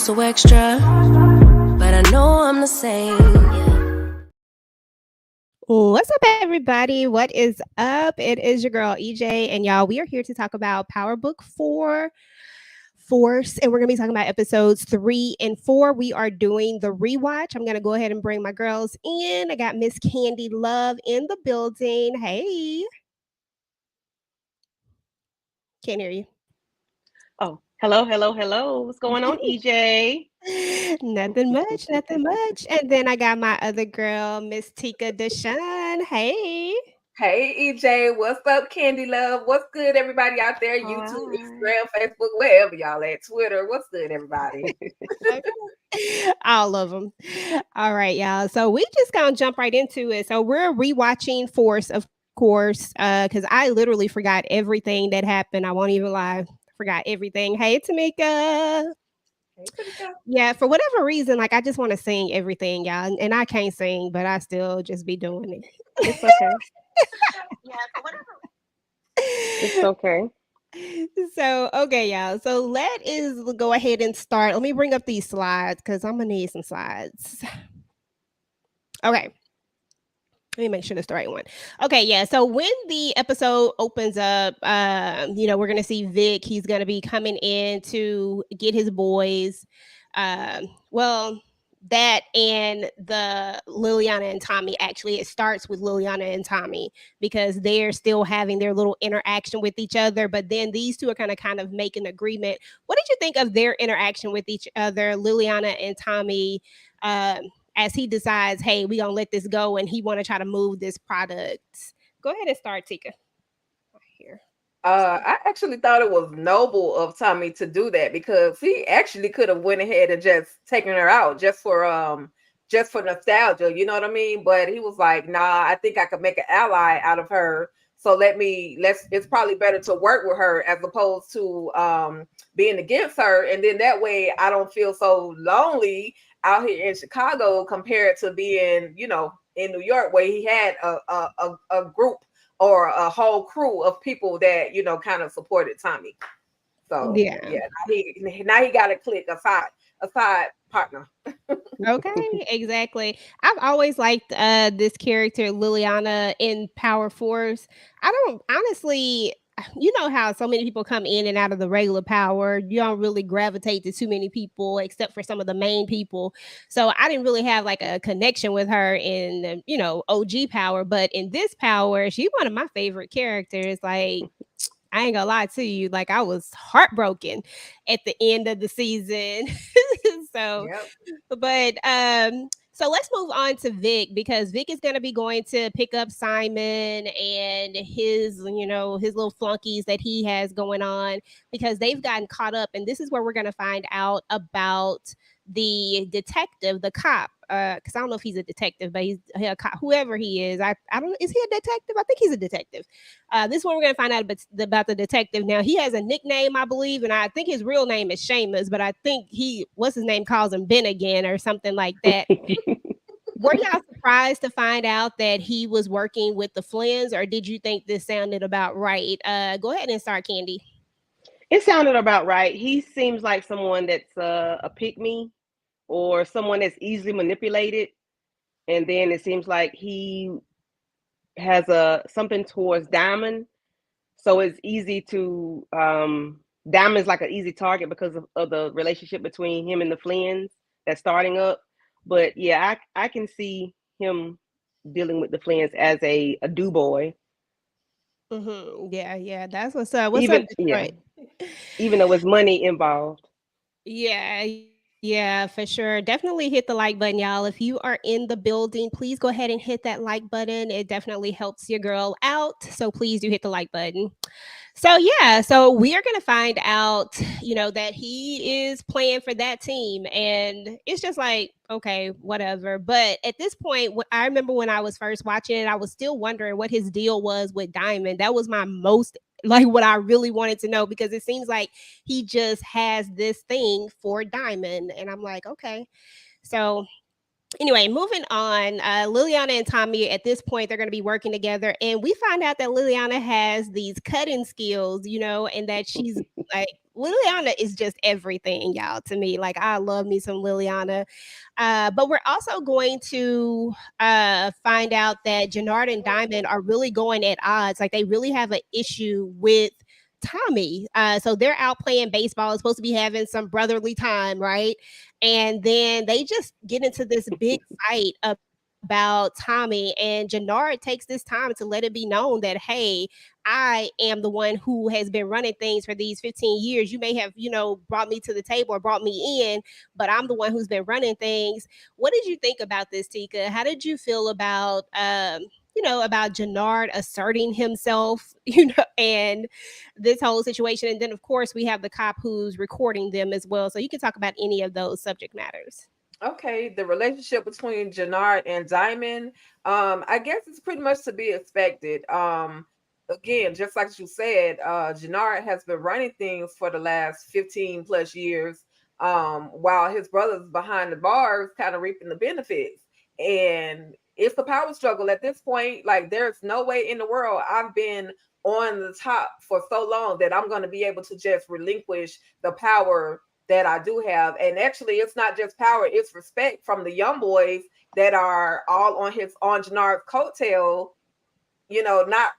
so extra, but I know I'm the same. What's up, everybody? What is up? It is your girl EJ, and y'all, we are here to talk about Power Book 4 Force, and we're going to be talking about episodes 3 and 4. We are doing the rewatch. I'm going to go ahead and bring my girls in. I got Miss Candy Love in the building. Hey, can't hear you. Oh, hello. What's going on, EJ? Nothing much, nothing much. And then I got my other girl, Miss Tika Deshawn. Hey. Hey EJ, what's up, Candy Love? What's good, everybody out there? YouTube, Hi. Instagram, Facebook, wherever y'all at. Twitter, what's good, everybody? All of them. All right, y'all. So we just gonna jump right into it. So we're rewatching Force, of course, because I literally forgot everything that happened. I won't even lie. Forgot everything. Hey, Tamika. Hey, Tamika. Yeah, for whatever reason, like I just want to sing everything, y'all. And I can't sing, but I still just be doing it. It's okay. Yeah, for whatever. It's okay. So okay, y'all. So let is go ahead and start. Let me bring up these slides because I'm gonna need some slides. Okay. Let me make sure that's the right one. Okay, yeah. So when the episode opens up, we're gonna see Vic. He's gonna be coming in to get his boys. Well, that and the Liliana and Tommy. Actually, it starts with Liliana and Tommy because they're still having their little interaction with each other. But then these two are kind of make an agreement. What did you think of their interaction with each other, Liliana and Tommy? As he decides, hey, we gonna let this go, and he want to try to move this product. Go ahead and start, Tika. Here. I actually thought it was noble of Tommy to do that because he actually could have went ahead and just taken her out just for nostalgia, you know what I mean? But he was like, nah, I think I could make an ally out of her. So it's probably better to work with her as opposed to being against her. And then that way I don't feel so lonely out here in Chicago compared to being, in New York where he had a group or a whole crew of people that kind of supported Tommy. So Yeah. now he got to click a side partner. Okay, exactly. I've always liked this character Liliana in Power Force. I don't honestly, you know how so many people come in and out of the regular power. You don't really gravitate to too many people except for some of the main people. So I didn't really have like a connection with her in OG power, but in this power, she's one of my favorite characters. Like I ain't gonna lie to you, like I was heartbroken at the end of the season. so Yep. but let's move on to Vic because Vic is going to be going to pick up Simon and his little flunkies that he has going on because they've gotten caught up, and this is where we're going to find out about the detective, the cop. Because I don't know if he's a detective, but he's a cop, whoever he is. I don't. Is he a detective? I think he's a detective. This is what we're going to find out about the detective. Now he has a nickname, I believe, and I think his real name is Seamus, but I think what's his name, calls him Ben again or something like that. Were y'all surprised to find out that he was working with the Flynns, or did you think this sounded about right? Go ahead and start, Candy. It sounded about right. He seems like someone that's a pick me or someone that's easily manipulated. And then it seems like he has something towards Diamond. So it's easy to Diamond's like an easy target because of the relationship between him and the Flynns that's starting up. But yeah, I can see him dealing with the Flynns as a do boy. Mm-hmm. Yeah, that's what's up. What's up, Even yeah, Detroit? even though it's money involved. Yeah, for sure. Definitely hit the like button, y'all. If you are in the building, please go ahead and hit that like button. It definitely helps your girl out. So please do hit the like button. So yeah, so we are gonna find out, that he is playing for that team, and it's just like, okay, whatever. But at this point, I remember when I was first watching it, I was still wondering what his deal was with Diamond. That was my most like what I really wanted to know because it seems like he just has this thing for Diamond, and I'm like, okay. So anyway, moving on. Liliana and Tommy, at this point, they're going to be working together, and we find out that Liliana has these cutting skills, and that she's like Liliana is just everything, y'all, to me. Like, I love me some Liliana. But we're also going to find out that Jannard and Diamond are really going at odds. Like, they really have an issue with Tommy. So they're out playing baseball, supposed to be having some brotherly time, right? And then they just get into this big fight about Tommy, and Jannard takes this time to let it be known that, hey, I am the one who has been running things for these 15 years. You may have, brought me to the table or brought me in, but I'm the one who's been running things. What did you think about this, Tika? How did you feel about about Jannard asserting himself, and this whole situation? And then of course we have the cop who's recording them as well. So you can talk about any of those subject matters. Okay, the relationship between Jannard and Diamond, I guess it's pretty much to be expected. Again, just like you said, Jannard has been running things for the last 15 plus years, while his brother's behind the bars kind of reaping the benefits. And it's the power struggle at this point. Like, there's no way in the world I've been on the top for so long that I'm going to be able to just relinquish the power that I do have. And actually, it's not just power, it's respect from the young boys that are all on Jannard's coattail. Not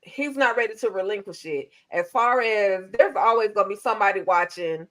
he's not ready to relinquish it. As far as, there's always gonna be somebody watching.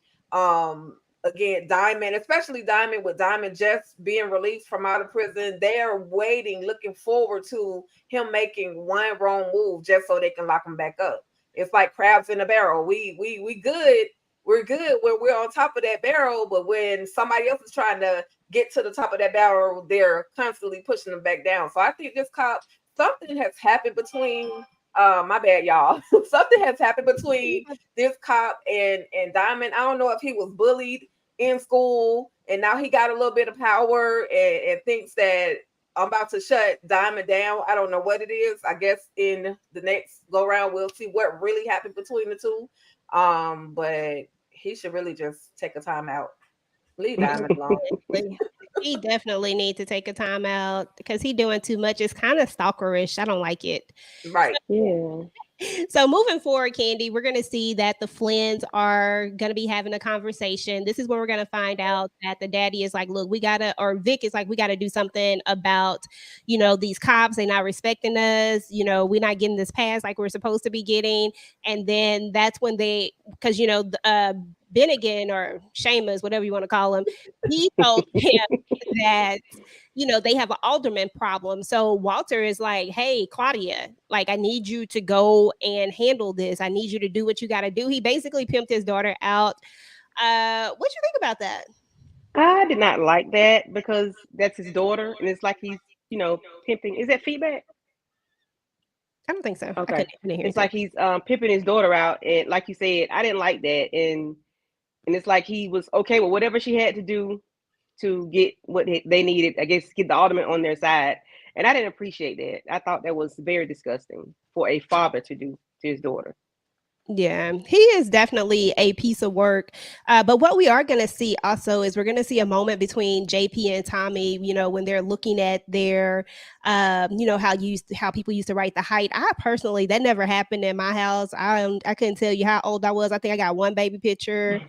Again, Diamond, especially Diamond, with Diamond just being released from out of prison, they're waiting, looking forward to him making one wrong move just so they can lock him back up. It's like crabs in a barrel. We good. We're good when we're on top of that barrel, but when somebody else is trying to get to the top of that barrel, they're constantly pushing them back down. So I think this cop, something has happened between my bad, y'all. Something has happened between this cop and Diamond. I don't know if he was bullied in school and now he got a little bit of power and thinks that I'm about to shut Diamond down. I don't know what it is. I guess in the next go round we'll see what really happened between the two. But he should really just take a time out. Leave Diamond alone. He definitely need to take a time out because he doing too much. It's kind of stalkerish. I don't like it. Right. Yeah. So moving forward, Candy, we're going to see that the Flynn's are going to be having a conversation. This is where we're going to find out that the daddy is like, look, we got to, or Vic is like, we got to do something about, these cops. They're not respecting us. We're not getting this pass like we're supposed to be getting. And then that's when because, Bennigan or Seamus, whatever you want to call him, he told him that they have an alderman problem. So Walter is like, hey, Claudia, like, I need you to go and handle this. I need you to do what you got to do. He basically pimped his daughter out. What you think about that? I did not like that because that's his daughter, and it's like he's, pimping. Is that feedback? I don't think so. Okay. I couldn't hear It's like he's pimping his daughter out, and like you said, I didn't like that, and it's like he was okay with whatever she had to do to get what they needed, I guess, get the alderman on their side. And I didn't appreciate that. I thought that was very disgusting for a father to do to his daughter. Yeah, he is definitely a piece of work. But what we are going to see also is we're going to see a moment between JP and Tommy, when they're looking at their, how people used to write the height. I personally, that never happened in my house. I couldn't tell you how old I was. I think I got one baby picture.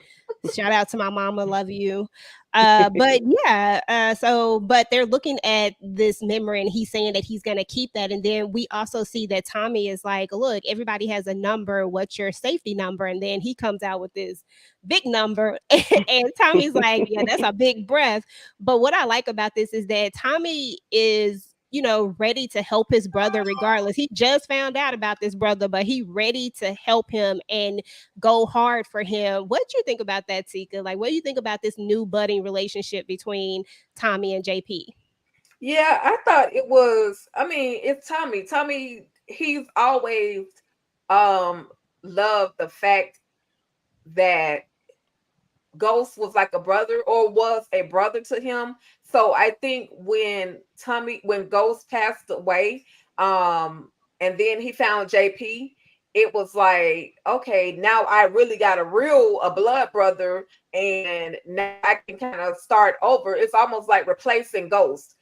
Shout out to my mama, love you. But yeah, but they're looking at this memory and he's saying that he's going to keep that. And then we also see that Tommy is like, look, everybody has a number. What's your safety number? And then he comes out with this big number and Tommy's like, yeah, that's a big breath. But what I like about this is that Tommy is, ready to help his brother regardless. He just found out about this brother, but he ready to help him and go hard for him. What do you think about that, Tika? Like, what do you think about this new budding relationship between Tommy and JP? Yeah, I thought it was, it's Tommy. Tommy, he's always loved the fact that Ghost was like a brother or was a brother to him. So I think when Ghost passed away, and then he found JP, it was like, okay, now I really got a blood brother, and now I can kind of start over. It's almost like replacing Ghost.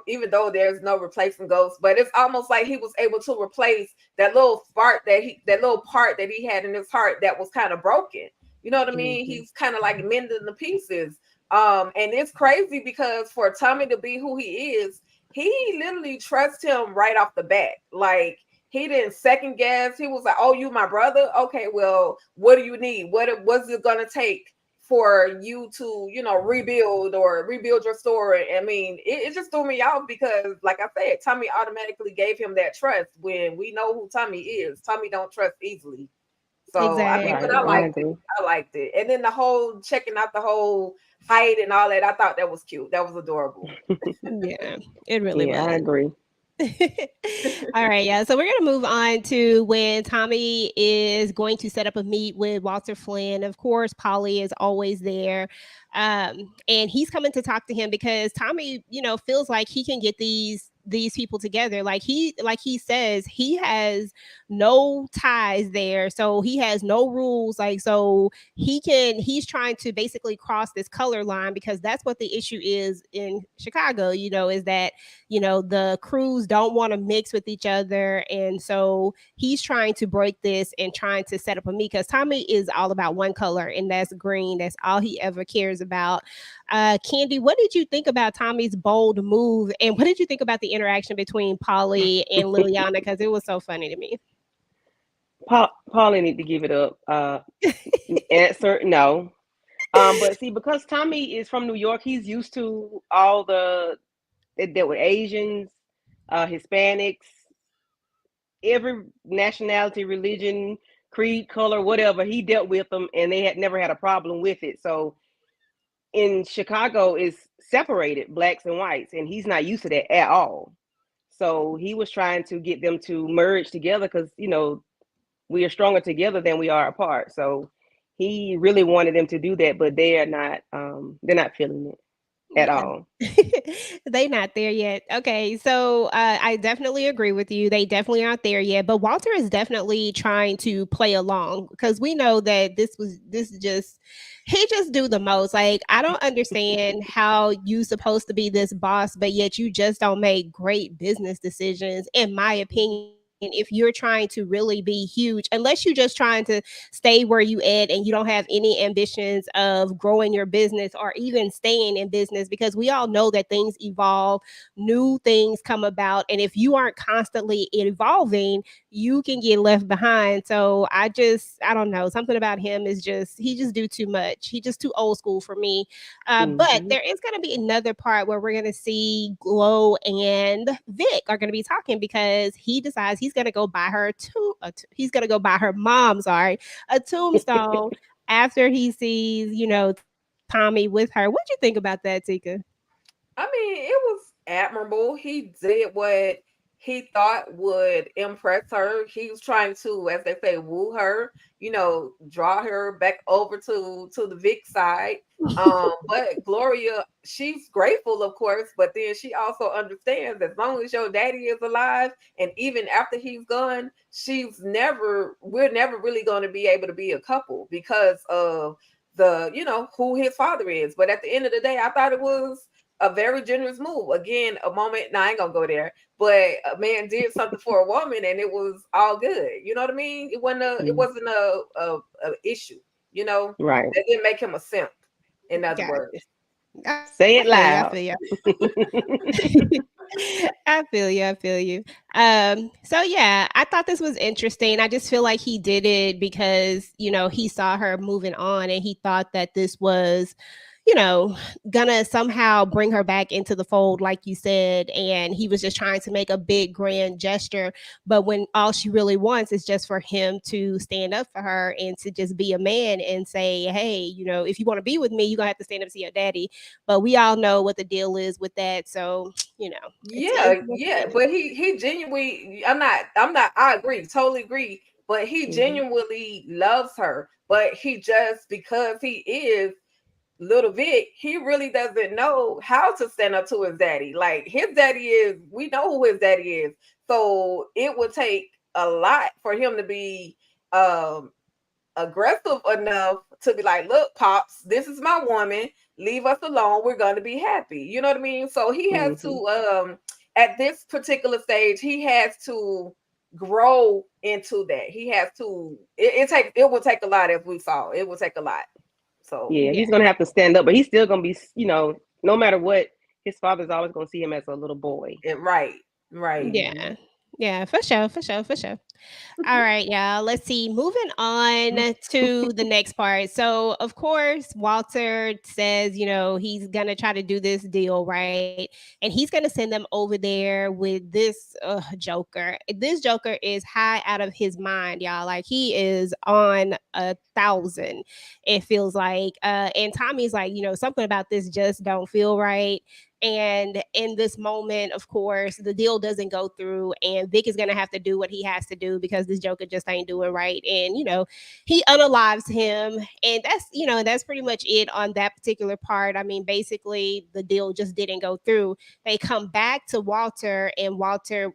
Even though there's no replacing Ghost, but it's almost like he was able to replace that little part that he had in his heart that was kind of broken. You know what I mean? Mm-hmm. He's kind of like mending the pieces. And it's crazy because for Tommy to be who he is, he literally trusts him right off the bat. Like he didn't second guess. He was like, "Oh, you my brother? Okay, well, what do you need? What's it gonna take for you to, rebuild your story?" I mean, it just threw me off because, like I said, Tommy automatically gave him that trust. When we know who Tommy is, Tommy don't trust easily. So I mean, Right. but Exactly. I I liked it. agree. I liked it. And then the whole checking out the whole height and all that, I thought that was cute. That was adorable. Yeah, it really Yeah, I was. agree. All right, yeah. So we're gonna move on to when Tommy is going to set up a meet with Walter Flynn. Of course, Polly is always there, and he's coming to talk to him because Tommy, feels like he can get these people together. Like he says, he has no ties there, so he has no rules. Like so, he's trying to basically cross this color line because that's what the issue is in Chicago. Is that the crews don't want to mix with each other, and so he's trying to break this and trying to set up a meet because Tommy is all about one color, and that's green. That's all he ever cares about. Candy, what did you think about Tommy's bold move, and what did you think about the interaction between Polly and Liliana? Because it was so funny to me. Paulie need to give it up. Answer no. But see, because Tommy is from New York, he's used to all they dealt with Asians, Hispanics, every nationality, religion, creed, color, whatever. He dealt with them, and they had never had a problem with it. So in Chicago, it's separated blacks and whites, and he's not used to that at all. So he was trying to get them to merge together because we are stronger together than we are apart. So he really wanted them to do that, but they are not. They're not feeling it at Yeah. all. They not there yet. Okay, so I definitely agree with you. They definitely aren't there yet. But Walter is definitely trying to play along because we know that this is just he just do the most. Like I don't understand how you supposed to be this boss, but yet you just don't make great business decisions. In my opinion, if you're trying to really be huge, unless you're just trying to stay where you at and you don't have any ambitions of growing your business or even staying in business, because we all know that things evolve, new things come about, and if you aren't constantly evolving, you can get left behind. So I don't know, something about him is just he just do too much. He just too old school for me. But Hmm. there is going to be another part where we're going to see Glow and Vic are going to be talking because he decides he's going to go buy her he's going to go buy her mom, sorry, a tombstone after he sees, Tommy with her. What'd you think about that, Tika? I mean, it was admirable. He did what he thought would impress her. He was trying to, as they say, woo her, draw her back over to the Vic side. But Gloria, she's grateful, of course, but then she also understands as long as your daddy is alive, and even after he's gone, we're never really going to be able to be a couple because of who his father is. But at the end of the day, I thought it was a very generous move. Again, a moment. Now I ain't gonna go there, but a man did something for a woman, and it was all good. You know what I mean? It Mm. wasn't a issue. Right. That didn't make him a simp. In other Gotcha. words, Say I it feel you. I loud. feel you. I feel you. I feel you. So yeah, I thought this was interesting. I just feel like he did it because, he saw her moving on and he thought that this was, you know, gonna somehow bring her back into the fold, like you said. And he was just trying to make a big grand gesture. But when all she really wants is just for him to stand up for her and to just be a man and say, hey, if you want to be with me, you're gonna have to stand up to your daddy. But we all know what the deal is with that. So, it's yeah, what it yeah. is. But he genuinely. I'm not. I agree. Totally agree. But he Hmm. genuinely loves her. But he just because he is little Vic, he really doesn't know how to stand up to his daddy. Like his daddy is, we know who his daddy is. So it would take a lot for him to be um aggressive enough to be like, look, Pops, this is my woman. Leave us alone. We're gonna be happy. You know what I mean? So he has Hmm. to at this particular stage, he has to grow into that. He has to. It will take a lot, as we saw. It will take a lot. So Yeah, Yeah. he's gonna have to stand up, but he's still gonna be, no matter what, his father's always gonna see him as a little boy. right, right. Hmm. Yeah. Yeah, for sure, for sure, for sure. All right, y'all. Let's see. Moving on to the next part. So, of course, Walter says, he's going to try to do this deal, right? And he's going to send them over there with this Joker. This Joker is high out of his mind, y'all. Like, he is on 1,000, it feels like. And Tommy's like, something about this just don't feel right. And in this moment, of course, the deal doesn't go through, and Vic is going to have to do what he has to do because this Joker just ain't doing right. And, he unalives him. And that's pretty much it on that particular part. I mean, basically, the deal just didn't go through. They come back to Walter, and Walter,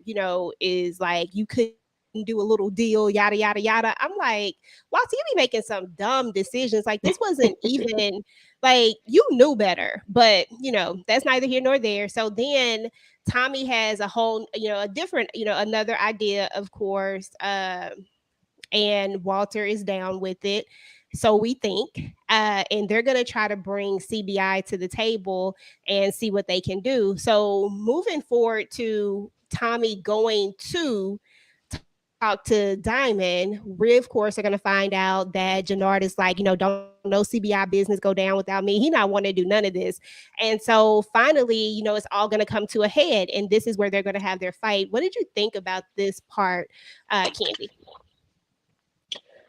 is like, you couldn't do a little deal, yada, yada, yada. I'm like, Walter, you be making some dumb decisions. Like, this wasn't even like, you knew better, but that's neither here nor there. So then Tommy has a whole, a different, another idea, of course. And Walter is down with it. So we think, and they're going to try to bring CBI to the table and see what they can do. So moving forward to Tommy going to talk to Diamond, we of course are going to find out that Jannard is like, don't no CBI business go down without me. He not want to do none of this. And so finally, it's all going to come to a head, and this is where they're going to have their fight. What did you think about this part, Candy?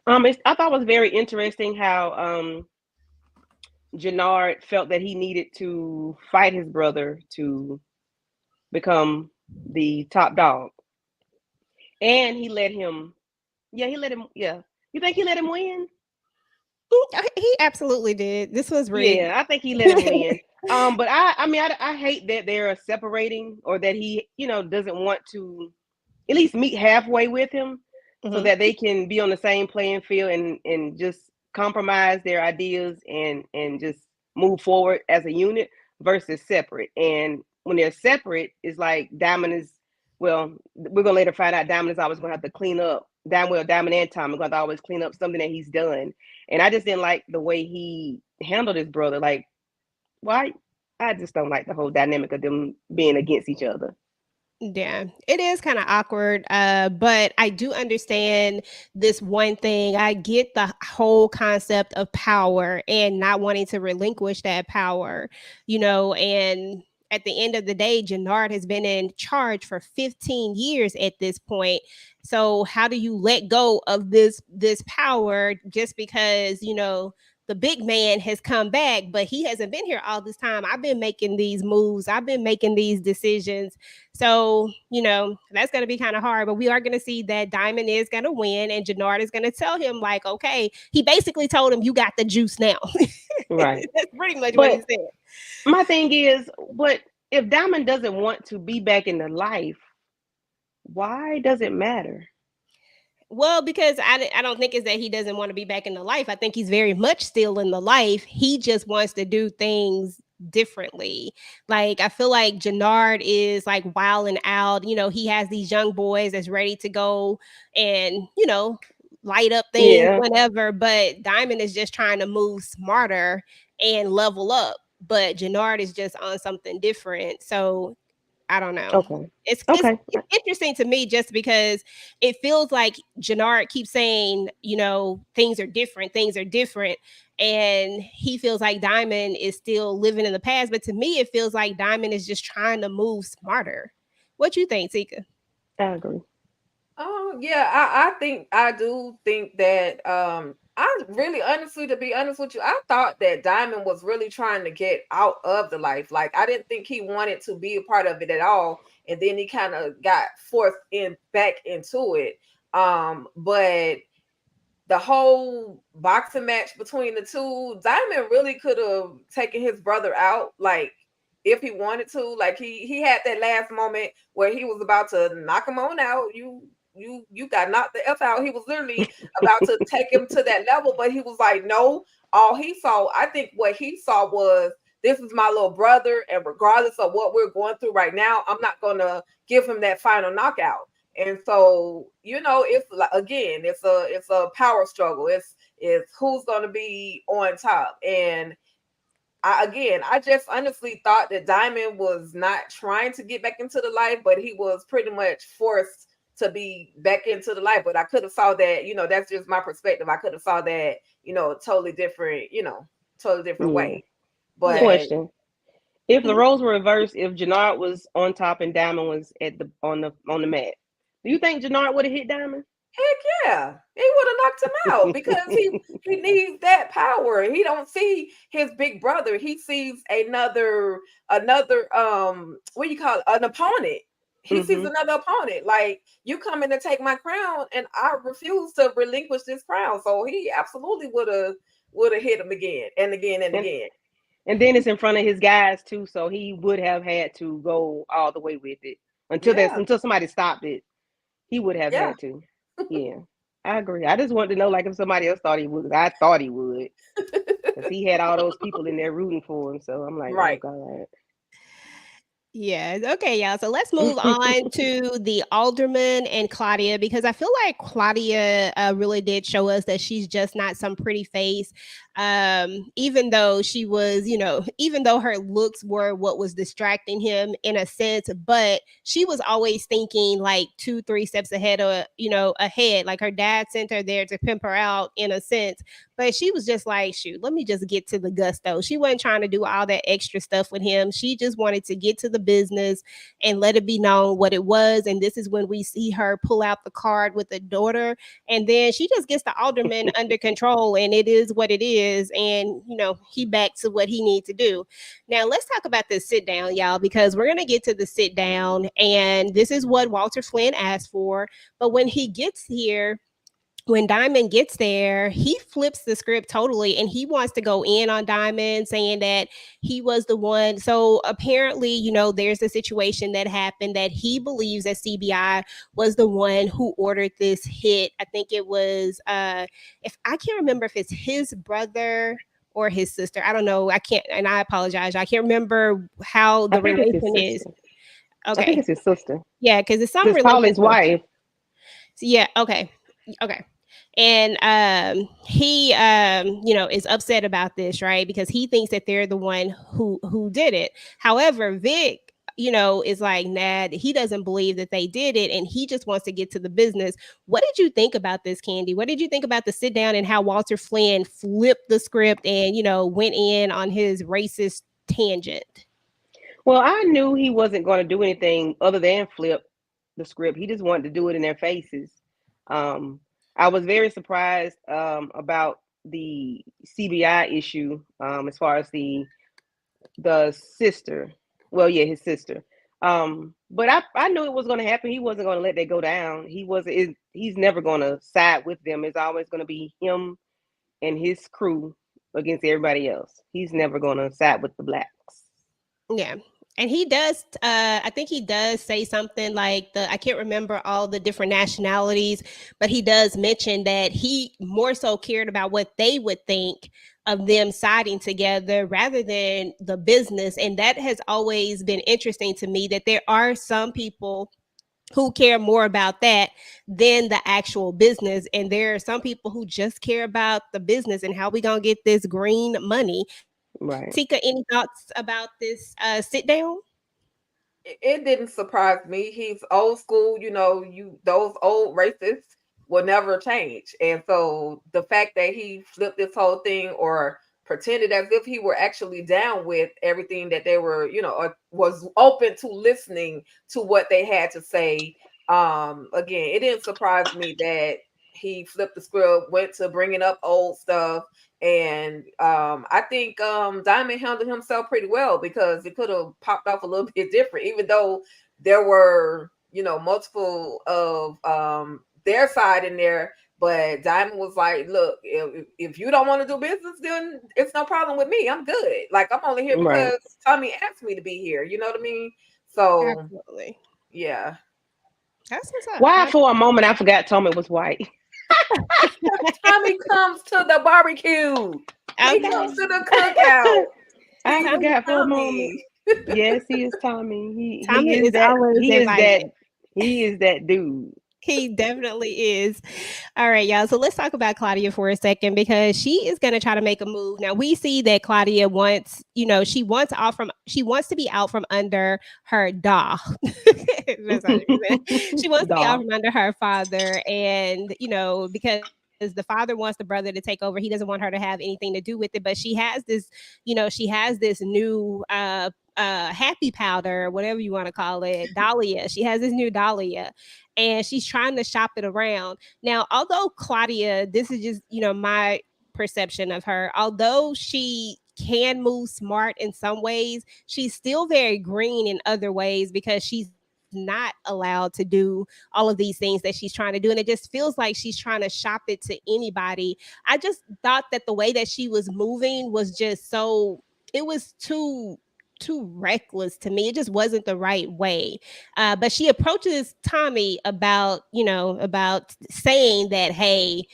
I thought it was very interesting how Jannard felt that he needed to fight his brother to become the top dog, and he let him. Yeah, he let him. Yeah, you think he let him win? He absolutely did. This was rigged. Yeah, I think he let him win. But I mean, I hate that they're separating, or that he, doesn't want to at least meet halfway with him, so Mhm. that they can be on the same playing field and just compromise their ideas and just move forward as a unit versus separate. And when they're separate, it's like Diamond is, well, we're gonna later find out Diamond is always gonna have to clean up. Diamond and Tom are gonna always clean up something that he's done. And I just didn't like the way he handled his brother. Like, why? I just don't like the whole dynamic of them being against each other. Yeah, it is kind of awkward, but I do understand this one thing. I get the whole concept of power and not wanting to relinquish that power, and at the end of the day, Jannard has been in charge for 15 years at this point. So how do you let go of this power just because, the big man has come back, but he hasn't been here all this time. I've been making these moves. I've been making these decisions. So, that's going to be kind of hard, but we are going to see that Diamond is going to win, and Jannard is going to tell him, like, okay, he basically told him, you got the juice now. Right. That's pretty much what he But said. my thing is, but if Diamond doesn't want to be back in the life, why does it matter? Well, because I don't think it's that he doesn't want to be back in the life. I think he's very much still in the life. He just wants to do things differently. Like, I feel like Jannard is like wilding out. He has these young boys that's ready to go and, light up things Yeah. whenever. But Diamond is just trying to move smarter and level up. But Jannard is just on something different. So I don't know. Okay. It's Okay. interesting to me just because it feels like Jannard keeps saying, things are different. And he feels like Diamond is still living in the past. But to me, it feels like Diamond is just trying to move smarter. What you think, Tika? I agree. Oh yeah, I do think that I really honestly, to be honest with you, I thought that Diamond was really trying to get out of the life. Like, I didn't think he wanted to be a part of it at all. And then he kind of got forced in back into it. But the whole boxing match between the two, Diamond really could have taken his brother out, like, if he wanted to. Like, he had that last moment where he was about to knock him on out. You got knocked the F out. He was literally about to take him to that level, but he was like, no. All he saw, I think what he saw was, this is my little brother, and regardless of what we're going through right now, I'm not gonna give him that final knockout. And so, it's like, again, it's a power struggle. It's who's going to be on top. And I just honestly thought that Diamond was not trying to get back into the life, but he was pretty much forced to be back into the life. But I could have saw that, that's just my perspective. I could have saw that, totally different, way. But question: if the roles were reversed, if Jannard was on top and Diamond was on the mat, do you think Jannard would have hit Diamond? heck yeah, he would have knocked him out because he needs that power. He don't see his big brother. He sees another what do you call it? An opponent. He sees another opponent. Like, you coming to take my crown, and I refuse to relinquish this crown. So he absolutely would have hit him again and again and again. And then it's in front of his guys too, so he would have had to go all the way with it until somebody stopped it. He would have had to. Yeah, I agree. I just wanted to know, like, if somebody else thought he would. I thought he would, because he had all those people in there rooting for him. So I'm like, right. Oh, God. Yeah. Okay, y'all. So let's move on to the alderman and Claudia, because I feel like Claudia really did show us that she's just not some pretty face. Even though she was, even though her looks were what was distracting him in a sense, but she was always thinking like 2-3 steps ahead of, ahead. Like, her dad sent her there to pimp her out in a sense, but she was just like, shoot, let me just get to the gusto. She wasn't trying to do all that extra stuff with him. She just wanted to get to the business and let it be known what it was. And this is when we see her pull out the card with the daughter. And then she just gets the alderman under control, and it is what it is. And, he back to what he needs to do. Now, let's talk about this sit down, y'all, because we're going to get to the sit down. And this is what Walter Flynn asked for. But when he gets here, when Diamond gets there, he flips the script totally, and he wants to go in on Diamond, saying that he was the one. So apparently, there's a situation that happened that he believes that CBI was the one who ordered this hit. I think it was, if I can't remember if it's his brother or his sister. I don't know. I can't, and I apologize. I can't remember how the relation is. Okay. I think it's his sister. Yeah, because it's some relation. Paulie's wife. So, yeah. Okay. And he is upset about this, right? Because he thinks that they're the one who did it. However, Vic, is like, nah, he doesn't believe that they did it, and he just wants to get to the business. What did you think about this, Candy? What did you think about the sit down and how Walter Flynn flipped the script and went in on his racist tangent? Well, I knew he wasn't going to do anything other than flip the script. He just wanted to do it in their faces. I was very surprised about the CBI issue as far as the sister. Well, yeah, his sister. But I knew it was going to happen. He wasn't going to let that go down. He's never going to side with them. It's always going to be him and his crew against everybody else. He's never going to side with the blacks. Yeah. And he does, I think he does say something like I can't remember all the different nationalities, but he does mention that he more so cared about what they would think of them siding together rather than the business. And that has always been interesting to me, that there are some people who care more about that than the actual business. And there are some people who just care about the business and how we going to get this green money. Right. Tika, any thoughts about this sit down? It didn't surprise me. He's old school, those old racists will never change. And so the fact that he flipped this whole thing or pretended as if he were actually down with everything that they were, or was open to listening to what they had to say. Again, it didn't surprise me that he flipped the script, went to bringing up old stuff. And I think Diamond handled himself pretty well, because it could have popped off a little bit different, even though there were, multiple of their side in there. But Diamond was like, look, if you don't want to do business, then it's no problem with me. I'm good. Like, I'm only here because Tommy asked me to be here. You know what I mean? So, absolutely. Yeah. That's what's up. Why for a moment I forgot Tommy was white. Tommy comes to the barbecue. He comes to the cookout. I forgot for a moment. Yes, he is Tommy. Tommy he is that. He is that dude. He definitely is. All right, y'all. So let's talk about Claudia for a second because she is going to try to make a move. Now we see that Claudia wants, she wants to be out from under her da. That's how you say it. She wants to be out Dog. from under her father, and because the father wants the brother to take over. He doesn't want her to have anything to do with it. But she has this, she has this new happy powder, whatever you want to call it, Dahlia. She has this new Dahlia, and she's trying to shop it around. Now, although Claudia, this is just, my perception of her, although she can move smart in some ways, she's still very green in other ways because she's not allowed to do all of these things that she's trying to do. And it just feels like she's trying to shop it to anybody. I just thought that the way that she was moving was just it was too reckless to me. It just wasn't the right way. But she approaches Tommy about saying that, hey,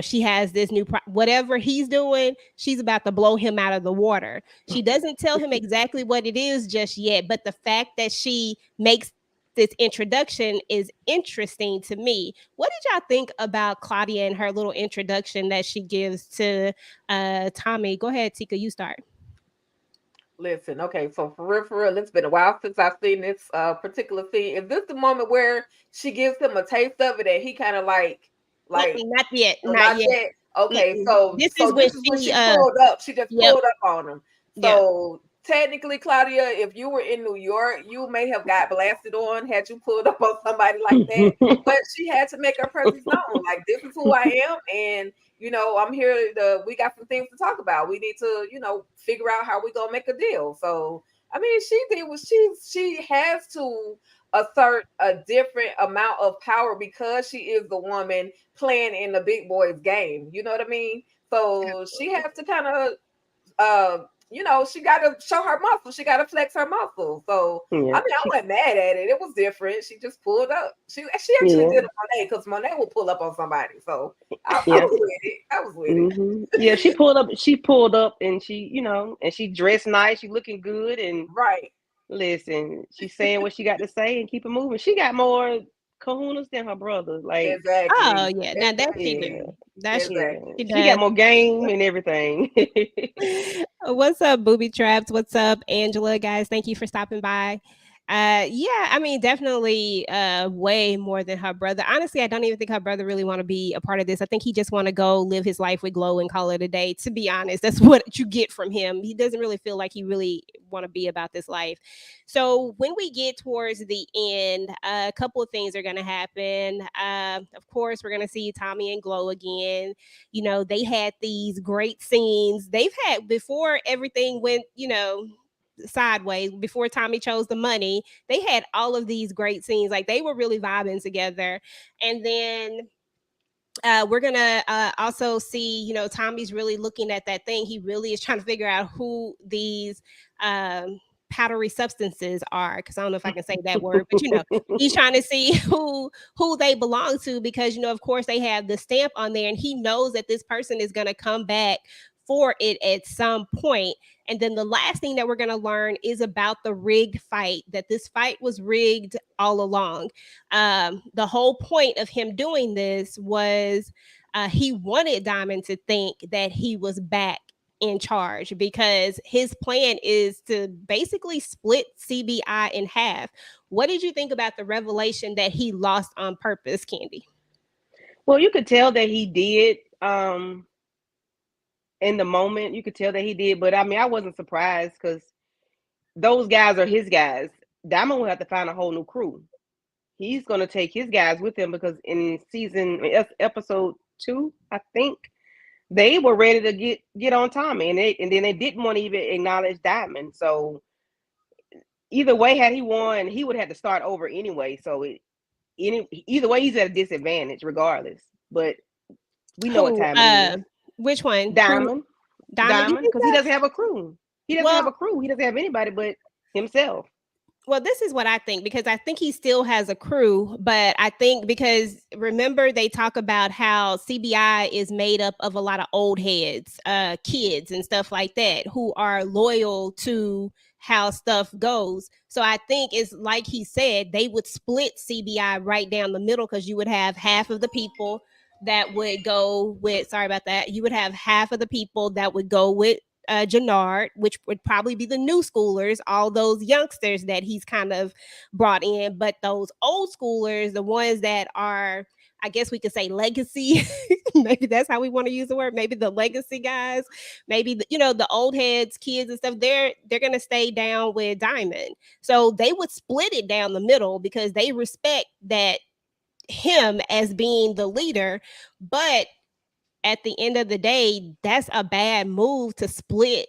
she has this new whatever he's doing, she's about to blow him out of the water. She doesn't tell him exactly what it is just yet, but the fact that she makes this introduction is interesting to me. What did y'all think about Claudia and her little introduction that she gives to Tommy? Go ahead, Tika, you start. Listen, okay, so for real, it's been a while since I've seen this particular scene. Is this the moment where she gives him a taste of it and he kind of like Not yet, not not yet. yet? Okay, Mm-mm. so This so is when this is when she she pulled up. She just yep, pulled up on him. yep. So technically, Claudia, if you were in New York, you may have got blasted on had you pulled up on somebody like that. But she had to make her presence known. Like, this is who I am, and I'm here to. We got some things to talk about. We need to, figure out how we gonna make a deal. So I mean, she did what she has to assert a different amount of power because she is the woman playing in the big boys game. You know what I mean? So she has to kind of she got to show her muscle. She got to flex her muscle. So I Yeah, mean, I wasn't mad at it. It was different. She just pulled up. She actually yeah, did it Monet because Monet will pull up on somebody. So I yeah. was with it. I was with it. Yeah, she pulled up. She pulled up, and and she dressed nice. She looking good, and Right. listen, she's saying what she got to say and keep it moving. She got more kahunas than her brother. Like, Oh Exactly. yeah, now that she yeah, do. Exactly. That yeah, Exactly. she she got does. more game and everything. What's up, Booby Traps? What's up, Angela? Guys, thank you for stopping by. Yeah, I mean, definitely way more than her brother. Honestly, I don't even think her brother really want to be a part of this. I think he just want to go live his life with Glow and call it a day. To be honest, that's what you get from him. He doesn't really feel like he really want to be about this life. So when we get towards the end, a couple of things are going to happen. Of course, we're going to see Tommy and Glow again. They had these great scenes they've had before everything went, sideways. Before Tommy chose the money, they had all of these great scenes. Like, they were really vibing together. And then we're gonna also see, Tommy's really looking at that thing. He really is trying to figure out who these powdery substances are, because I don't know if I can say that word, but he's trying to see who they belong to, because of course they have the stamp on there, and he knows that this person is going to come back for it at some point. And then the last thing that we're going to learn is about the rigged fight, that this fight was rigged all along. The whole point of him doing this was he wanted Diamond to think that he was back in charge, because his plan is to basically split CBI in half. What did you think about the revelation that he lost on purpose, Candy? Well, you could tell that he did. In the moment, you could tell that he did. But I mean, I wasn't surprised because those guys are his guys. Diamond will have to find a whole new crew. He's going to take his guys with him because in episode 2, I think they were ready to get on Tommy, and then they didn't want to even acknowledge Diamond. So either way, had he won, he would have to start over anyway. So either way, he's at a disadvantage regardless. But we know what Who? time it is. Which one? Who? Diamond, Diamond? because he doesn't have a crew. He doesn't have Well, a crew. He doesn't have anybody but himself. Well, this is what I think, because I think he still has a crew, but I think because remember they talk about how CBI is made up of a lot of old heads, kids and stuff like that, who are loyal to how stuff goes. So I think it's like he said, they would split CBI right down the middle, because you would have half of the people that would go with, sorry about that, you would have half of the people that would go with Jannard, which would probably be the new schoolers, all those youngsters that he's kind of brought in. But those old schoolers, the ones that are, I guess we could say legacy, maybe that's how we want to use the word, maybe the legacy guys, maybe the old heads, kids and stuff, they're gonna stay down with Diamond. So they would split it down the middle because they respect that him as being the leader. But at the end of the day, that's a bad move to split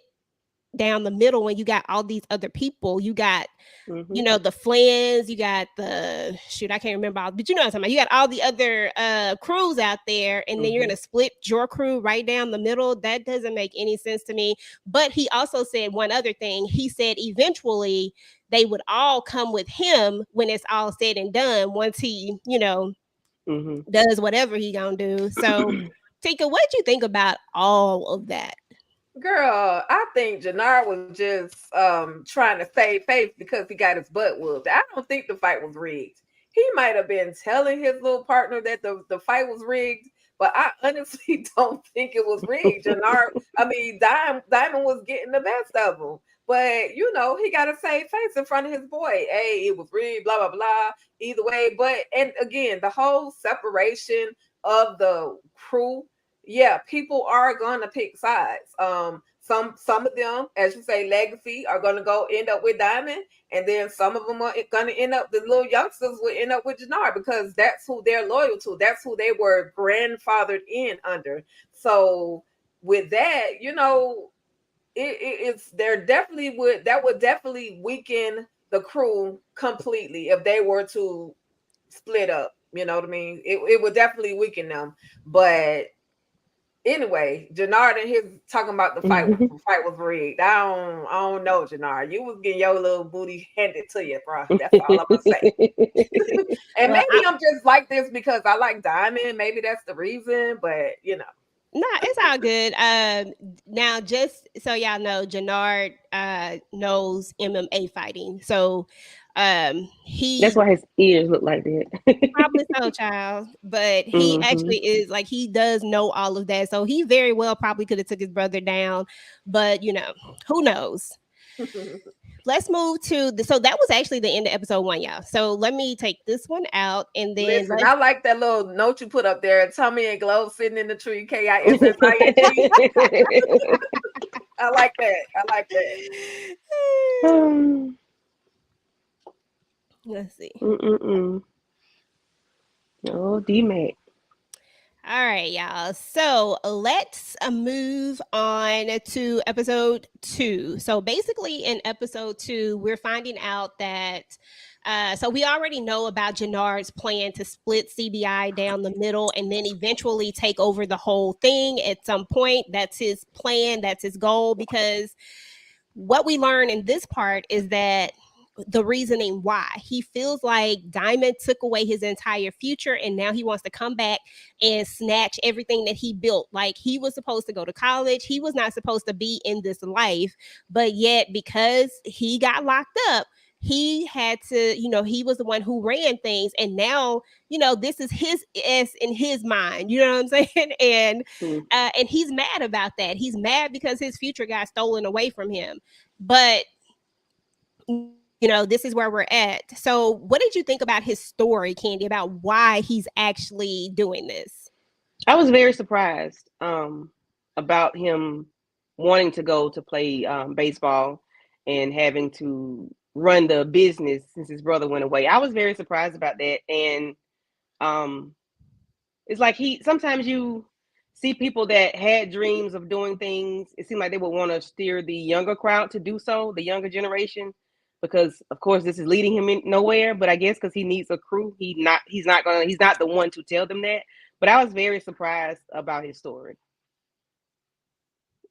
down the middle when you got all these other people. You got, the Flins, you got the I can't remember all, but you know what I'm talking about. You got all the other crews out there, and then you're gonna split your crew right down the middle. That doesn't make any sense to me. But he also said one other thing. He said eventually they would all come with him when it's all said and done, once he, does whatever he gonna do. So Tika, what do you think about all of that? Girl, I think Jannard was just trying to save face because he got his butt whooped. I don't think the fight was rigged. He might have been telling his little partner that the fight was rigged, but I honestly don't think it was rigged. Diamond was getting the best of him. But he got to save face in front of his boy. Hey, it was rigged, blah blah blah. Either way, and again, the whole separation of the crew. Yeah, people are gonna pick sides. Some of them, as you say, legacy are gonna go end up with Diamond, and then some of them are gonna end up. The little youngsters will end up with Jannard because that's who they're loyal to. That's who they were grandfathered in under. So with that, it's that would definitely weaken the crew completely if they were to split up. You know what I mean? It would definitely weaken them, but. Anyway, Jannard and his talking about the fight was rigged. I don't know, Jannard. You was getting your little booty handed to you, bro. That's all I'm gonna say. And maybe I'm just like this because I like Diamond. Maybe that's the reason, but No, it's all good. Now, just so y'all know, Jannard knows MMA fighting, so that's why his ears look like that. Probably so, child. But he actually is like, he does know all of that, so he very well probably could have took his brother down. But who knows? Let's move to so that was actually the end of episode 1, y'all. So let me take this one out, and then listen. I like that little note you put up there. Tommy and Glow sitting in the tree. KISSING. I like that. Let's see. Oh, D-Mac. All right, y'all. So let's move on to episode 2. So basically in episode 2, we're finding out that so we already know about Jannard's plan to split CBI down the middle and then eventually take over the whole thing at some point. That's his plan. That's his goal, because what we learn in this part is that the reasoning why he feels like Diamond took away his entire future, and now he wants to come back and snatch everything that he built. Like, he was supposed to go to college, he was not supposed to be in this life, but yet because he got locked up, he had to, he was the one who ran things, and now this is his S in his mind, you know what I'm saying? And and he's mad about that. He's mad because his future got stolen away from him. But this is where we're at. So what did you think about his story, Candy, about why he's actually doing this? I was very surprised about him wanting to go to play baseball and having to run the business since his brother went away. I was very surprised about that. And it's like sometimes you see people that had dreams of doing things. It seemed like they would want to steer the younger crowd to do so, the younger generation, because of course this is leading him nowhere. But I guess because he needs a crew, he's not the one to tell them that. But I was very surprised about his story.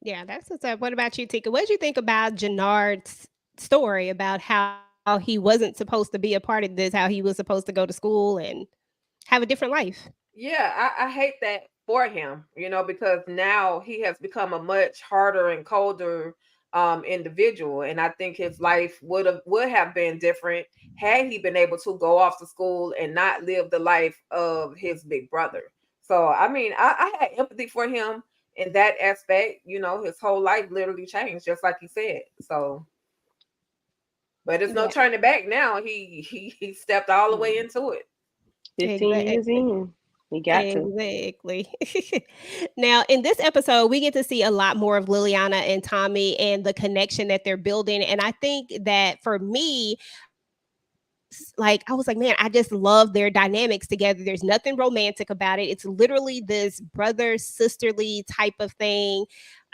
Yeah, that's what's up. What about you, Tika? What did you think about Jannard's story about how he wasn't supposed to be a part of this, how he was supposed to go to school and have a different life? Yeah, I hate that for him, because now he has become a much harder and colder individual, and I think his life would have been different had he been able to go off to school and not live the life of his big brother. So I mean, I had empathy for him in that aspect. You know, his whole life literally changed, just like he said. So, but it's no Yeah, turning back now. He stepped all the way into it. 15 years exactly. in. He got to. Exactly. Now, in this episode, we get to see a lot more of Liliana and Tommy and the connection that they're building. And I think that for me, like I was like, man, I just love their dynamics together. There's nothing romantic about it. It's literally this brother sisterly type of thing.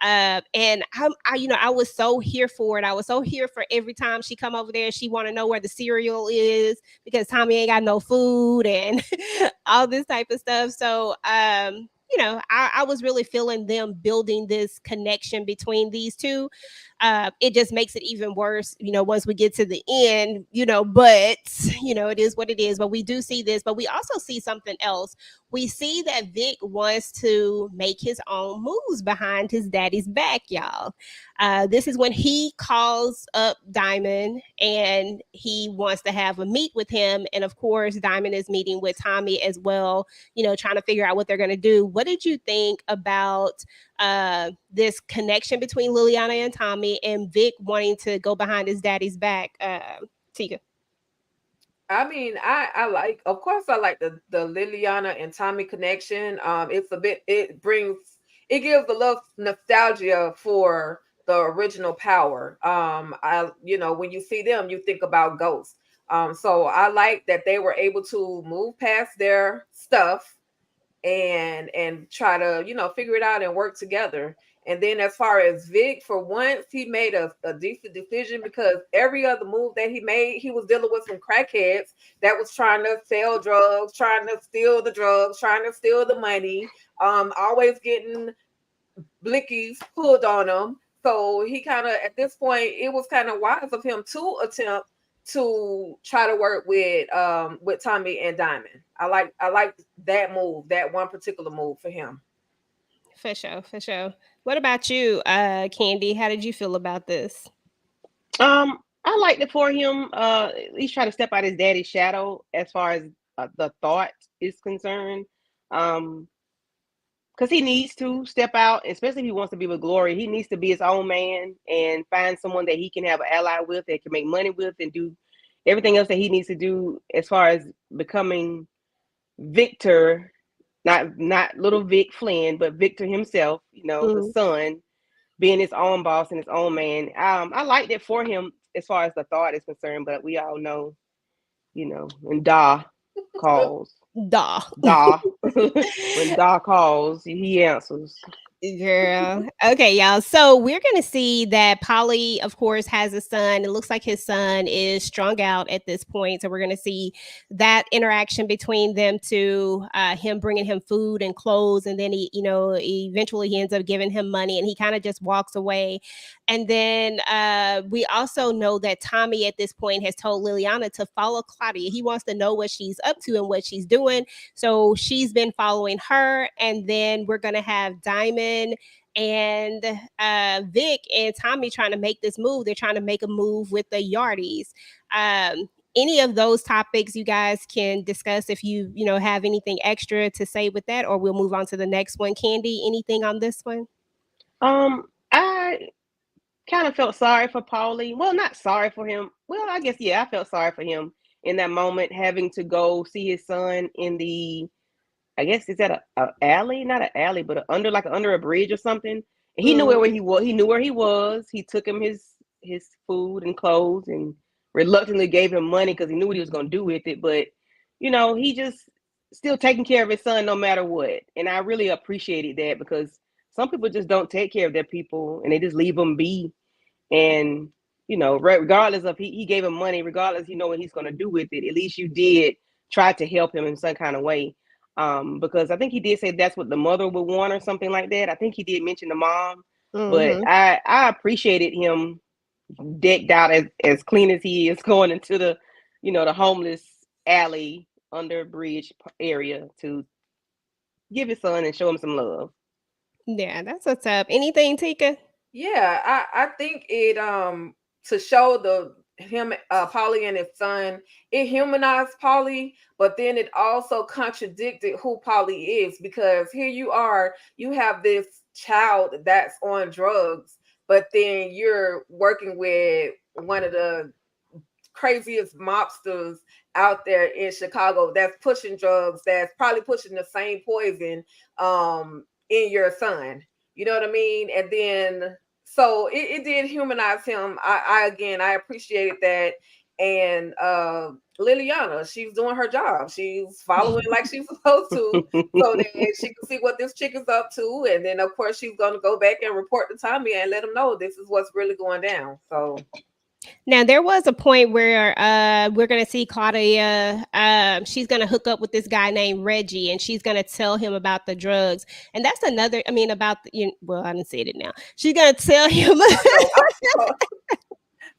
And I was so here for it. I was so here for every time she come over there. She want to know where the cereal is because Tommy ain't got no food and all this type of stuff. So, I was really feeling them building this connection between these two. It just makes it even worse, once we get to the end, but, it is what it is. But we do see this, but we also see something else. We see that Vic wants to make his own moves behind his daddy's back, y'all. This is when he calls up Diamond and he wants to have a meet with him. And of course, Diamond is meeting with Tommy as well, trying to figure out what they're going to do. What did you think about this connection between Liliana and Tommy and Vic wanting to go behind his daddy's back? Tika. I mean, I like, of course, I like the Liliana and Tommy connection. It gives a little nostalgia for the original Power. When you see them, you think about Ghost. So I like that they were able to move past their stuff and try to figure it out and work together. And then as far as Vic, for once he made a decent decision, because every other move that he made, he was dealing with some crackheads that was trying to sell drugs, trying to steal the drugs, trying to steal the money, always getting blickies pulled on him. So he kind of, at this point, it was kind of wise of him to attempt to try to work with Tommy and Diamond. I like that move, that one particular move for him. For sure, for sure. What about you, Candy? How did you feel about this? I liked it for him. At least try to step out his daddy's shadow as far as the thought is concerned. Because he needs to step out, especially if he wants to be with Glory. He needs to be his own man and find someone that he can have an ally with, that can make money with, and do everything else that he needs to do as far as becoming Victor, not little Vic Flynn, but Victor himself. The son, being his own boss and his own man. I liked it for him as far as the thought is concerned, but we all know, when Da calls. Duh. Da. When Da calls, he answers. Girl. Okay, y'all. So we're going to see that Polly, of course, has a son. It looks like his son is strung out at this point. So we're going to see that interaction between them two, him bringing him food and clothes. And then eventually he ends up giving him money and he kind of just walks away. And then we also know that Tommy at this point has told Liliana to follow Claudia. He wants to know what she's up to and what she's doing. So she's been following her. And then we're going to have Diamond and Vic and Tommy trying to make this move. They're trying to make a move with the Yardies. Any of those topics you guys can discuss if you have anything extra to say with that, or we'll move on to the next one. Candy, anything on this one? I kind of felt sorry for Paulie. Well, not sorry for him. Well, I guess, yeah, I felt sorry for him in that moment, having to go see his son in the, I guess it's at a alley, not an alley, but under a bridge or something. And he knew where he was. He knew where he was. He took him his food and clothes and reluctantly gave him money because he knew what he was going to do with it. But he just still taking care of his son no matter what. And I really appreciated that, because some people just don't take care of their people and they just leave them be. And regardless of he gave him money, regardless what he's going to do with it, at least you did try to help him in some kind of way. Because I think he did say that's what the mother would want or something like that. I think he did mention the mom, but I appreciated him decked out as clean as he is, going into the the homeless alley under bridge area to give his son and show him some love. Yeah, that's what's up. Anything, Tika? Yeah, I think it to show the him Polly and his son, it humanized Polly, but then it also contradicted who Polly is, because here you are, you have this child that's on drugs, but then you're working with one of the craziest mobsters out there in Chicago that's pushing drugs, that's probably pushing the same poison in your son. You know what I mean? And then so it did humanize him. I again I appreciated that. And Liliana, she's doing her job. She's following like she's supposed to, so that she can see what this chick is up to. And then of course she's gonna go back and report to Tommy and let him know this is what's really going down. So Now there was a point where we're gonna see Claudia. She's gonna hook up with this guy named Reggie, and she's gonna tell him about the drugs. And that's another. I mean, about the, well, I didn't say it now. She's gonna tell him.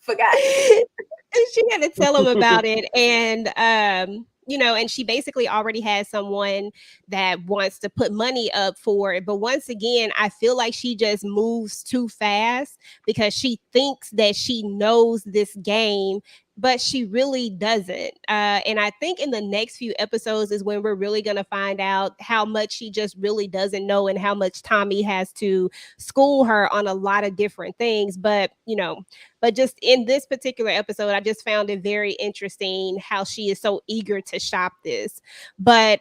forgot. She had to tell him about it, and and she basically already has someone that wants to put money up for it. But once again, I feel like she just moves too fast because she thinks that she knows this game, but she really doesn't. And I think in the next few episodes is when we're really going to find out how much she just really doesn't know and how much Tommy has to school her on a lot of different things. But just in this particular episode, I just found it very interesting how she is so eager to shop this. But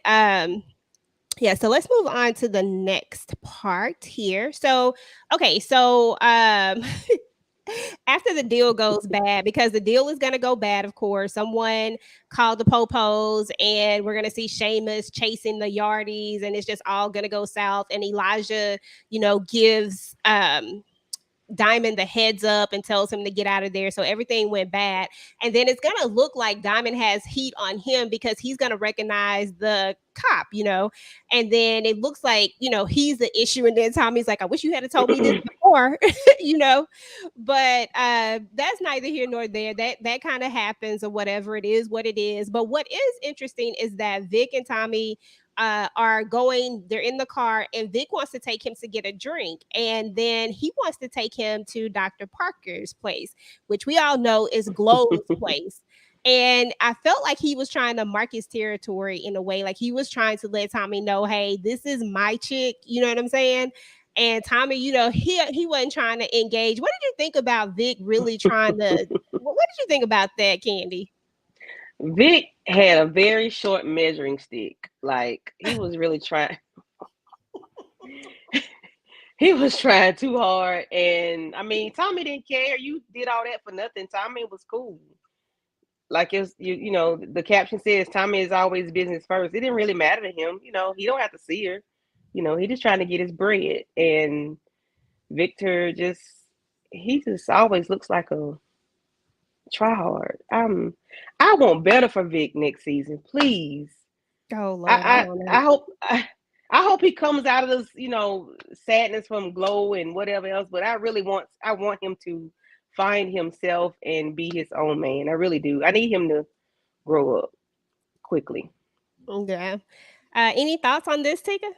yeah, so let's move on to the next part here. So, okay, so after the deal goes bad, because the deal is going to go bad, of course, someone called the Popos, and we're going to see Seamus chasing the Yardies, and it's just all going to go south. And Elijah, gives Diamond the heads up and tells him to get out of there. So everything went bad. And then it's going to look like Diamond has heat on him because he's going to recognize the cop, and then it looks like, he's the issue. And then Tommy's like, I wish you had told me this before, but that's neither here nor there. That kind of happens, or whatever. It is what it is. But what is interesting is that Vic and Tommy they're in the car, and Vic wants to take him to get a drink, and then he wants to take him to Dr. Parker's place, which we all know is Glow's place. And I felt like he was trying to mark his territory in a way, like he was trying to let Tommy know, hey, this is my chick, you know what I'm saying? And Tommy, he wasn't trying to engage. What did you think about Vic really trying to what did you think about that, Candy? Vic had a very short measuring stick. Like, he was really trying. He was trying too hard. And I mean, Tommy didn't care. You did all that for nothing. Tommy was cool. Like, it's the caption says Tommy is always business first. It didn't really matter to him. He don't have to see her. He just trying to get his bread. And Victor he just always looks like a try hard. I want better for Vic next season, please. Oh Lord, I hope he comes out of this, sadness from Glow and whatever else. But I want him to find himself and be his own man. I really do. I need him to grow up quickly. Yeah. Any thoughts on this, Tika?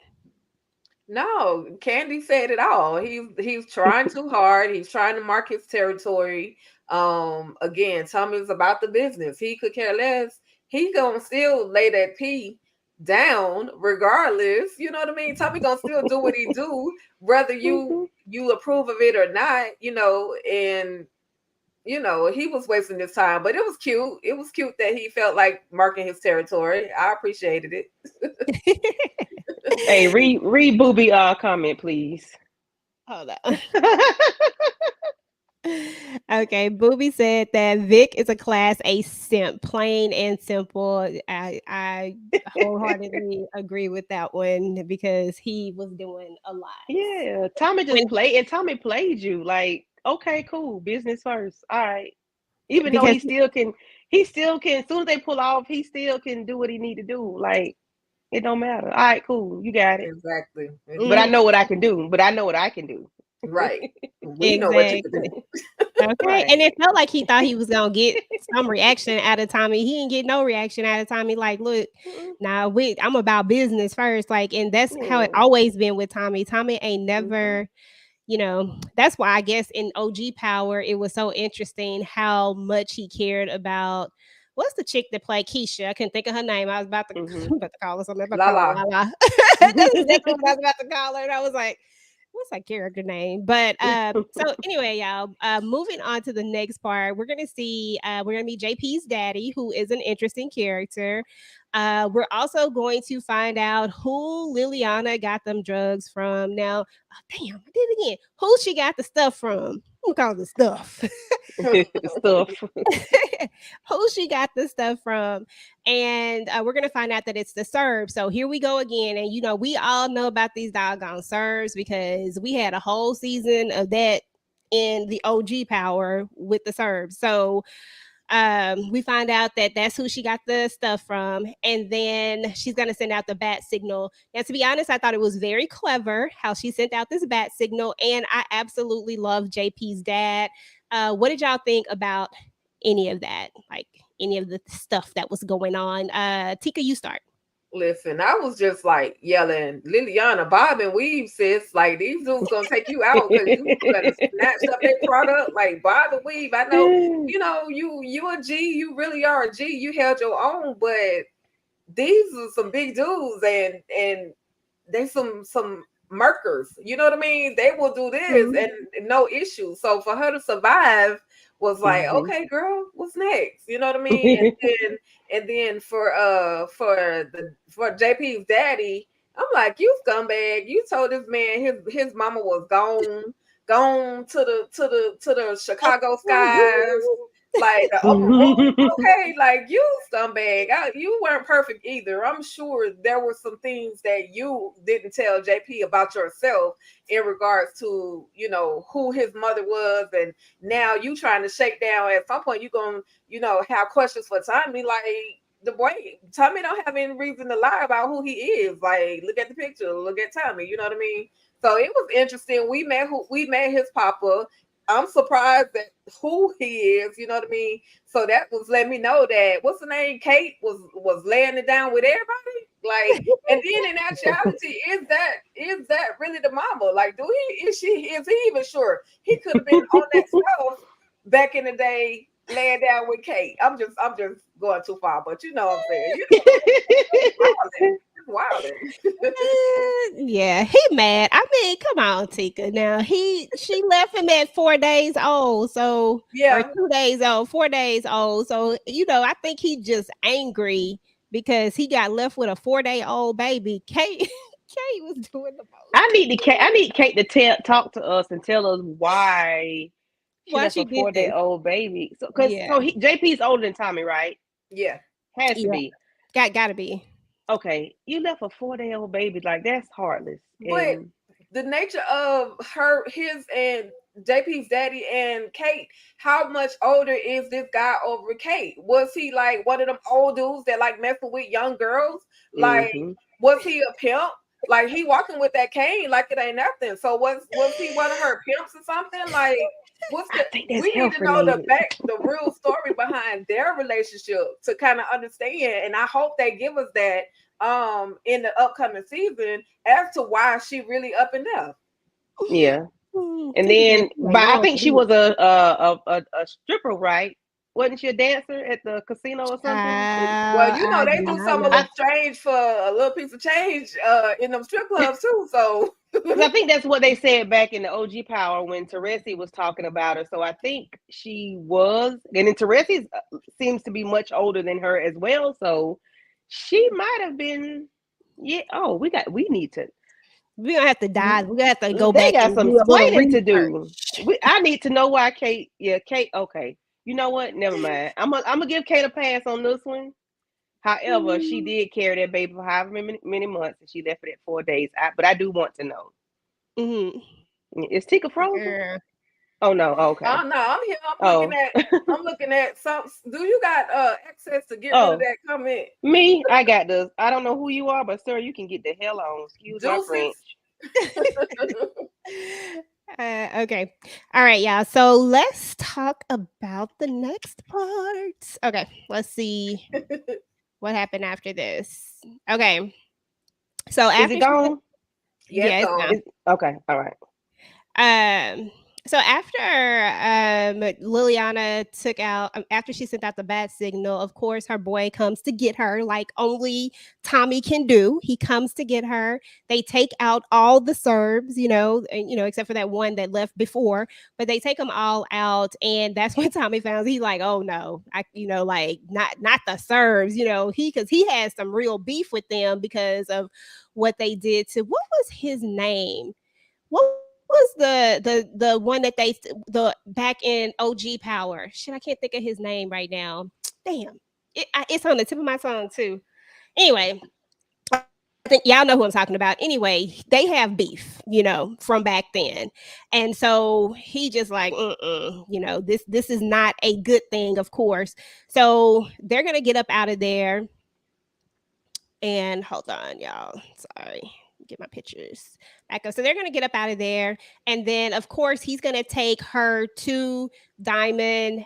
No, Candy said it all. He's trying too hard. He's trying to mark his territory. Again, Tommy's about the business. He could care less. He gonna still lay that P down regardless. You know what I mean? Tommy gonna still do what he do, whether you approve of it or not. And he was wasting his time, but it was cute. It was cute that he felt like marking his territory. I appreciated it. Hey, read Booby comment, please. Hold on. Okay, Booby said that Vic is a class A simp, plain and simple. I wholeheartedly agree with that one because he was doing a lot. Yeah, Tommy just played, and Tommy played you like, okay, cool, business first. All right. Even though he still can, as soon as they pull off, he still can do what he need to do. Like, it don't matter. All right, cool, you got it. Exactly. But I know what I can do. Right. We know what you can do. Okay. Right. And it felt like he thought he was gonna get some reaction out of Tommy. He didn't get no reaction out of Tommy. Like, look, I'm about business first. Like, and that's how it always been with Tommy. Tommy ain't never, that's why I guess in OG Power, it was so interesting how much he cared about. What's the chick that played Keisha? I couldn't think of her name. I was about to, about to call her something. I was about to call her Lala. Lala. That's exactly what I was about to call her. And I was like, what's that character name? But so anyway, y'all, moving on to the next part, we're gonna see we're gonna meet JP's daddy, who is an interesting character. We're also going to find out who Liliana got them drugs from. Now, oh, damn, I did it again. Who she got the stuff from? Who calls it stuff? Stuff. Who she got the stuff from, and we're gonna find out that it's the Serbs. So here we go again, and we all know about these doggone Serbs because we had a whole season of that in the OG Power with the Serbs. So we find out that that's who she got the stuff from, and then she's gonna send out the bat signal. Now, to be honest, I thought it was very clever how she sent out this bat signal, and I absolutely love JP's dad. What did y'all think about any of that? Like any of the stuff that was going on? Tika, you start. Listen, I was just like yelling, Liliana, bob and weave, sis. Like these dudes gonna take you out because you better snatch up their product. Like bob and weave. I know, you a G, you really are a G. You held your own, but these are some big dudes and they some murkers. You know what I mean? They will do this and no issue. So for her to survive was like, okay, girl, what's next? You know what I mean? And then for JP's daddy, I'm like, you scumbag! You told this man his mama was gone to the Chicago skies, like the upper room. Okay, like you scumbag. You weren't perfect either. I'm sure there were some things that you didn't tell JP about yourself in regards to, who his mother was, and now you trying to shake down. At some point, you gonna, have questions for Tommy. Like the boy, Tommy don't have any reason to lie about who he is. Like, look at the picture, look at Tommy. You know what I mean? So it was interesting. We met his papa. I'm surprised at who he is, you know what I mean? So that was letting me know that what's the name? Kate was laying it down with everybody. Like, and then in actuality, is that really the mama? Like, is he even sure? He could have been on that stuff back in the day, laying down with Kate. I'm just going too far, but you know what I'm saying. Wild. Yeah, he mad. I mean, come on, Tika. Now she left him at 4 days old, so or 2 days old, 4 days old. So I think he just angry because he got left with a 4-day-old baby. Kate was doing the most. I need Kate to talk to us and tell us why she left a 4-day-old baby. So JP's older than Tommy, right? Yeah, has to be. Gotta be. Okay, you left a 4-day-old baby, like that's heartless. But the nature of his and JP's daddy and Kate, how much older is this guy over Kate? Was he like one of them old dudes that like messing with young girls? Like, was he a pimp? Like he walking with that cane like it ain't nothing. So was he one of her pimps or something? Like, we need to know the real story behind their relationship to kind of understand. And I hope they give us that in the upcoming season as to why she really up and down. Yeah. And then but I think she was a stripper, right? Wasn't she a dancer at the casino or something? Well, they do some of strange for a little piece of change in them strip clubs too. So I think that's what they said back in the OG Power when Teresi was talking about her. So I think she was, and then Teresi seems to be much older than her as well. So she might have been. Yeah. Oh, we need to. We're gonna have to dive. We're gonna have to go they back. They got some explaining to do. I need to know why Kate. Yeah, Kate. Okay. You know what? Never mind. I'm gonna give Kate a pass on this one. However, she did carry that baby for however many months, and she left it at 4 days. But I do want to know. Is Tika frozen? Oh no. Okay. Oh no, I'm here. I'm looking at some. Do you got access to get rid of that comment? Me, I got this. I don't know who you are, but sir, you can get the hell on. Excuse my French. Okay. All right, y'all. So let's talk about the next part. Okay, let's see what happened after this. Okay. So after is it gone? Yeah, it's gone. Okay. All right. Um, so after Liliana took out, after she sent out the bat signal, of course, her boy comes to get her, like only Tommy can do. He comes to get her. They take out all the Serbs, except for that one that left before, but they take them all out, and that's when Tommy found he's like, oh no, like not the Serbs, because he has some real beef with them because of what they did to what was his name? What was the one that the back in OG Power? Shit, I can't think of his name right now. Damn, it's on the tip of my tongue too. Anyway, I think y'all know who I'm talking about. Anyway, they have beef, from back then, and so he just like, this is not a good thing, of course. So they're gonna get up out of there. And hold on, y'all. Sorry. Get my pictures back up. So they're going to get up out of there. And then, of course, he's going to take her to Diamond,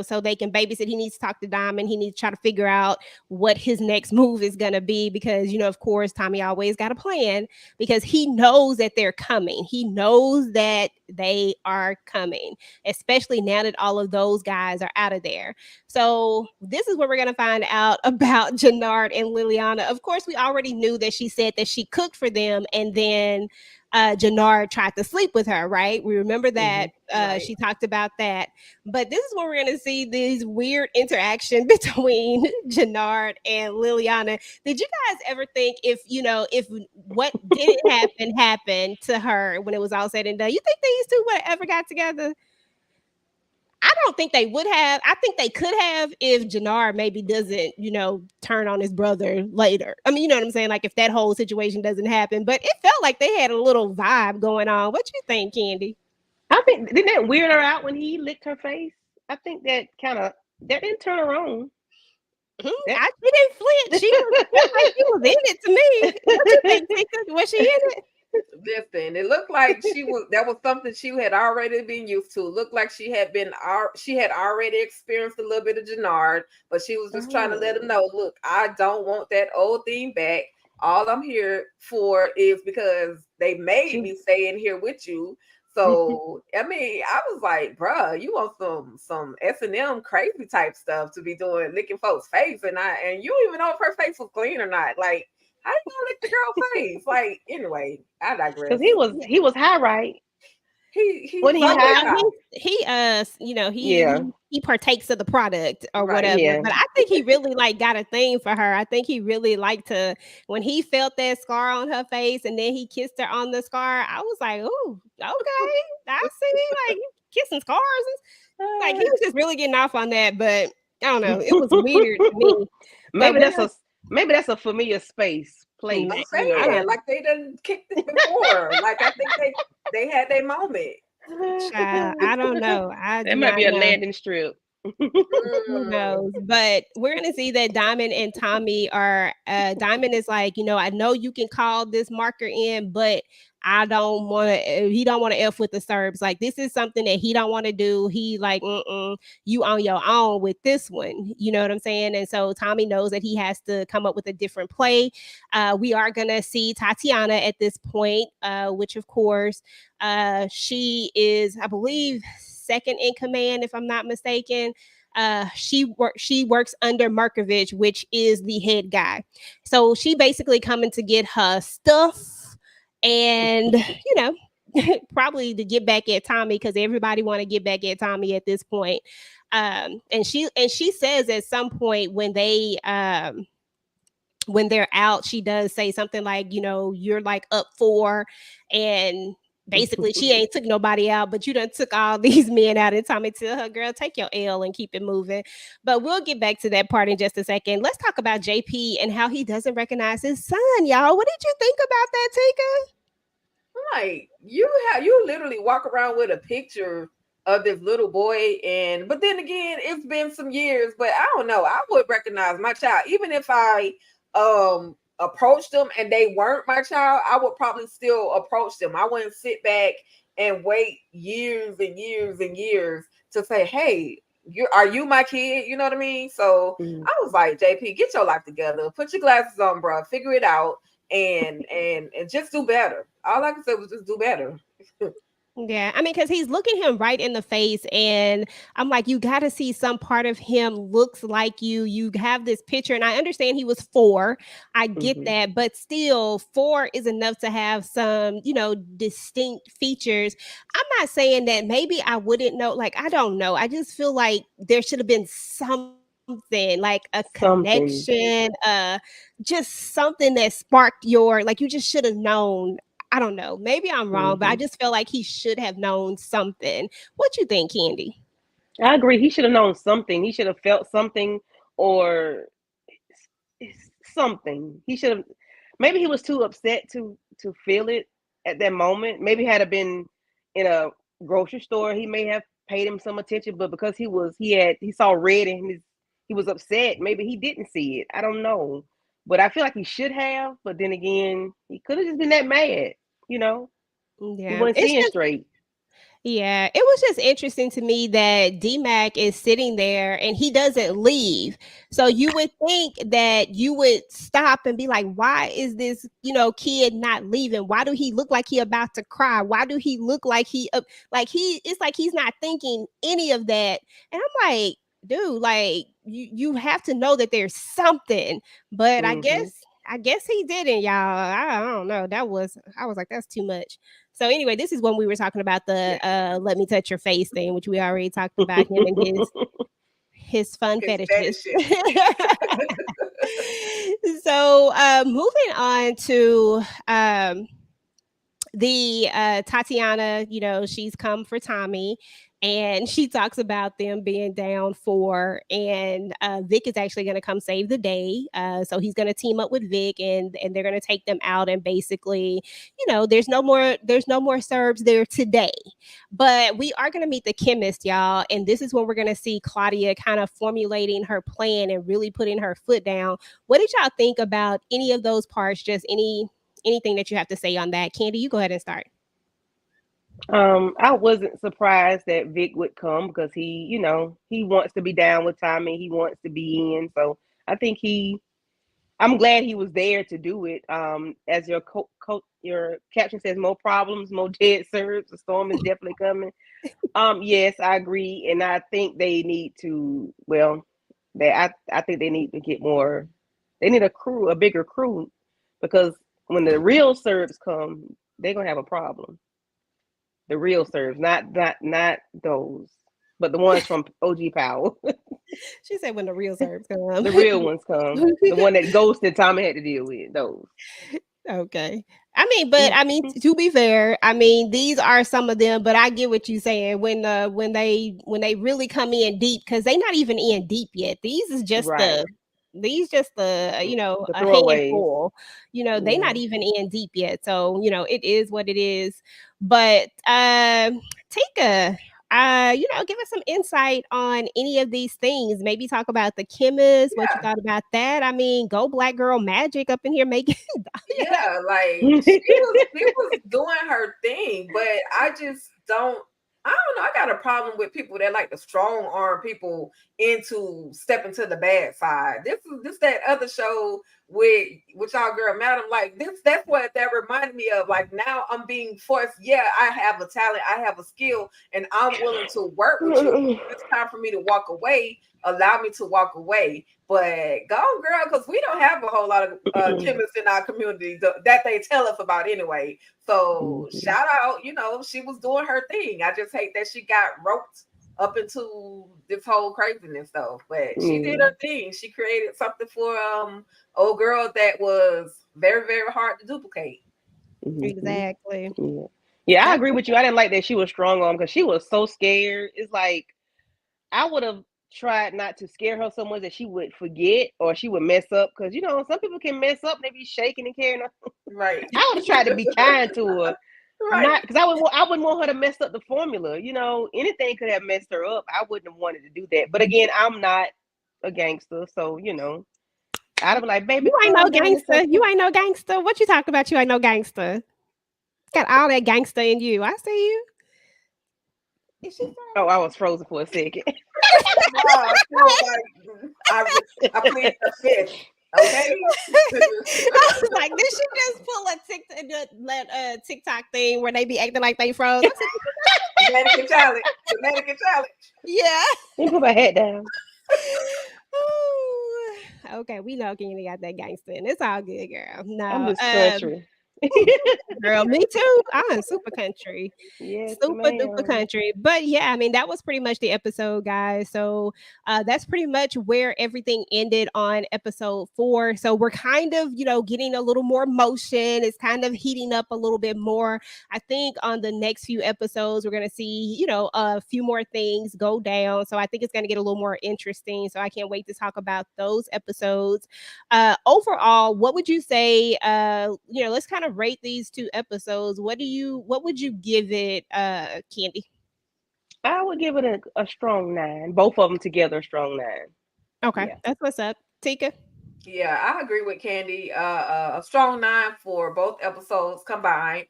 so they can babysit. He needs to talk to Diamond. He needs to try to figure out what his next move is going to be because, of course, Tommy always got a plan because he knows that they're coming. He knows that they are coming, especially now that all of those guys are out of there. So this is where we're going to find out about Jannard and Liliana. Of course, we already knew that she said that she cooked for them and then Jannard tried to sleep with her, right? We remember that. Right. She talked about that. But this is where we're going to see this weird interaction between Jannard and Liliana. Did you guys ever think if what didn't happen happened to her when it was all said and done, you think these two would have ever got together? I don't think they would have. I think they could have if Jannard maybe doesn't, turn on his brother later. I mean, you know what I'm saying? Like if that whole situation doesn't happen. But it felt like they had a little vibe going on. What you think, Candy? I think didn't that weird her out when he licked her face? I think that didn't turn her on. She didn't flinch. She was in it to me. What you think, Tika? Was she in it? Listen, it looked like that was something she had already been used to. It looked like she had already experienced a little bit of Jannard, but she was just trying to let him know, look, I don't want that old thing back. All I'm here for is because they made me stay in here with you. So I mean, I was like, bruh, you want some S&M crazy type stuff to be doing, licking folks' face, and you don't even know if her face was clean or not. Like, how you gonna lick the girl's face? Like, anyway, I digress. Because he was high, right? He partakes of the product or Right, whatever. yeah. But I think he really got a thing for her. I think he really liked to when he felt that scar on her face and then he kissed her on the scar. I was like, "Ooh, okay, I see." Like kissing scars, like he was just really getting off on that. But I don't know, it was weird to me. Maybe that's a familiar place. I'm saying, like they done kicked it before. Like I think they had their moment. Child, I don't know. That might be a landing strip. Who knows? But we're gonna see that Diamond and Tommy are. Diamond is like, I know you can call this marker in, but I don't want to. He don't want to f with the Serbs. Like this is something that he don't want to do. He like, you on your own with this one. You know what I'm saying? And so Tommy knows that he has to come up with a different play. We are gonna see Tatiana at this point, which of course, she is, I believe, second in command, if I'm not mistaken. She works under Markovich, which is the head guy. So she basically coming to get her stuff and probably to get back at Tommy because everybody want to get back at Tommy at this point. And she says at some point when they're out, she does say something like, you're like up 4 and basically she ain't took nobody out, but you done took all these men out. And Tommy tell her, girl, take your L and keep it moving. But we'll get back to that part in just a second. Let's talk about JP and how he doesn't recognize his son, y'all. What did you think about that, Tika? Like you literally walk around with a picture of this little boy, but then again, it's been some years, but I don't know. I would recognize my child, even if I approached them and they weren't my child. I would probably still approach them. I wouldn't sit back and wait years and years and years to say, hey, are you my kid? You know what I mean? So I was like, JP, get your life together, put your glasses on, bro, figure it out, and just do better. All I can say was just do better. Yeah, I mean, because he's looking him right in the face, and I'm like, you got to see some part of him looks like you. You have this picture, and I understand he was 4. I get Mhm. that, but still, 4 is enough to have some, distinct features. I'm not saying that maybe I wouldn't know. Like, I don't know. I just feel like there should have been something like a Something. connection, just something that sparked your, like, you just should have known. I don't know. Maybe I'm wrong, but I Mhm. just feel like he should have known something. What you think, Candy? I agree. He should have known something. He should have felt something, or something. He should have. Maybe he was too upset to feel it at that moment. Maybe had it been in a grocery store, he may have paid him some attention. But because he saw red and he was upset. Maybe he didn't see it. I don't know. But I feel like he should have. But then again, he could have just been that mad. You know, he Yeah, wasn't it's seeing just straight. Yeah, it was just interesting to me that DMAC is sitting there and he doesn't leave. So you would think that you would stop and be like, why is this, kid not leaving? Why do he look like he about to cry? Why do he look like it's like he's not thinking any of that. And I'm like, dude, like you have to know that there's something. But I Hmm. guess I guess he didn't, y'all. I don't know. I was like, that's too much. So anyway, this is when we were talking about the Yeah, let me touch your face thing, which we already talked about him and his fun his fetishes. fetishes. So moving on to the Tatiana, she's come for Tommy, and she talks about them being down for, and Vic is actually going to come save the day. So he's going to team up with Vic, and they're going to take them out, and basically, there's no more Serbs there today. But we are going to meet the chemist, y'all, and this is when we're going to see Claudia kind of formulating her plan and really putting her foot down. What did y'all think about any of those parts? Just anything that you have to say on that. Candy, you go ahead and start. I wasn't surprised that Vic would come because he wants to be down with Tommy. He wants to be in. So I think I'm glad he was there to do it. As your caption says, more problems, more dead Serbs. The storm is definitely coming. Yes, I agree, and I think they need to. Well, I think they need to get more. They need a bigger crew, because when the real Serbs come, they're gonna have a problem. The real Serbs, not those, but the ones from OG Power. She said when the real Serbs come. The real ones come. The one that Ghost and Tommy had to deal with. Those. Okay. But to be fair, these are some of them, but I get what you're saying when they really come in deep, because they not even in deep yet. Right. These just The a throwaways. handful. They Yeah. not even in deep yet. So, it is what it is. But take a give us some insight on any of these things. Maybe talk about the chemist, what you Yeah, thought about that. Go Black Girl Magic up in here making yeah, like she was doing her thing, but I don't know. I got a problem with people that like to strong arm people into stepping to the bad side. This that other show with y'all girl Madam, like this, that's what that reminded me of. Like, now I'm being forced. Yeah, I have a talent, I have a skill, and I'm willing to work with you. It's time for me to walk away. Allow me to walk away. But go, girl, because we don't have a whole lot of chemists in our community that they tell us about anyway. So Mhm. shout out, she was doing her thing. I just hate that she got roped up into this whole craziness though. But she did Yeah. her thing. She created something for old girl that was very, very hard to duplicate. Mhm. exactly. Yeah. Yeah, I That's agree what with you. I didn't like that she was strong on, because she was so scared. It's like I would have tried not to scare her so much that she would forget or she would mess up. Because some people can mess up. And they be shaking and carrying. Right. I would have tried to be kind to her, not Right. because I wouldn't want her to mess up the formula. Anything could have messed her up. I wouldn't have wanted to do that. But again, I'm not a gangster, so I'd have been like, baby, you ain't no calm down. It's gangster. okay. You ain't no gangster. What you talking about? You ain't no gangster. Got all that gangster in you. I see you. Is she Oh, I frozen? was frozen for a second. No, she was like, I plead the fifth. Okay. I was like, did she just pull a that TikTok thing where they be acting like they froze. I said, Mannequin challenge. The mannequin challenge. yeah. Let me put my head down. Ooh. Okay, we know Kenny got that gangster, and it's all good, girl. I'm No, just country. girl, me too. I'm super country, Yes, super duper ma'am. country. But yeah, I mean that was pretty much the episode, guys. So that's pretty much where everything ended on episode 4. So we're kind of, getting a little more motion. It's kind of heating up a little bit more. I think on the next few episodes we're gonna see, a few more things go down. So I think it's gonna get a little more interesting. So I can't wait to talk about those episodes. Overall, what would you say? Let's kind of rate these 2 episodes. What would you give it, Candy? I would give it a strong 9. Both of them together, a strong 9. Okay, Yeah. that's what's up. Tika? Yeah, I agree with Candy. A strong 9 for both episodes combined.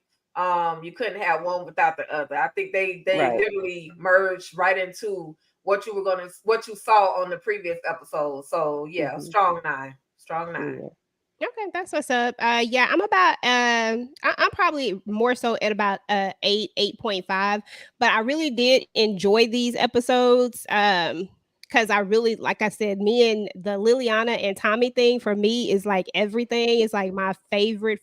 You couldn't have one without the other. I think they Right. literally merged right into what you saw on the previous episode. So yeah, Mhm. strong 9. Strong 9. Yeah. Okay, that's what's up. Yeah, I'm about I'm probably more so at about 8.5, but I really did enjoy these episodes. Because I really, like I said, me and the Liliana and Tommy thing for me is like everything. It's like my favorite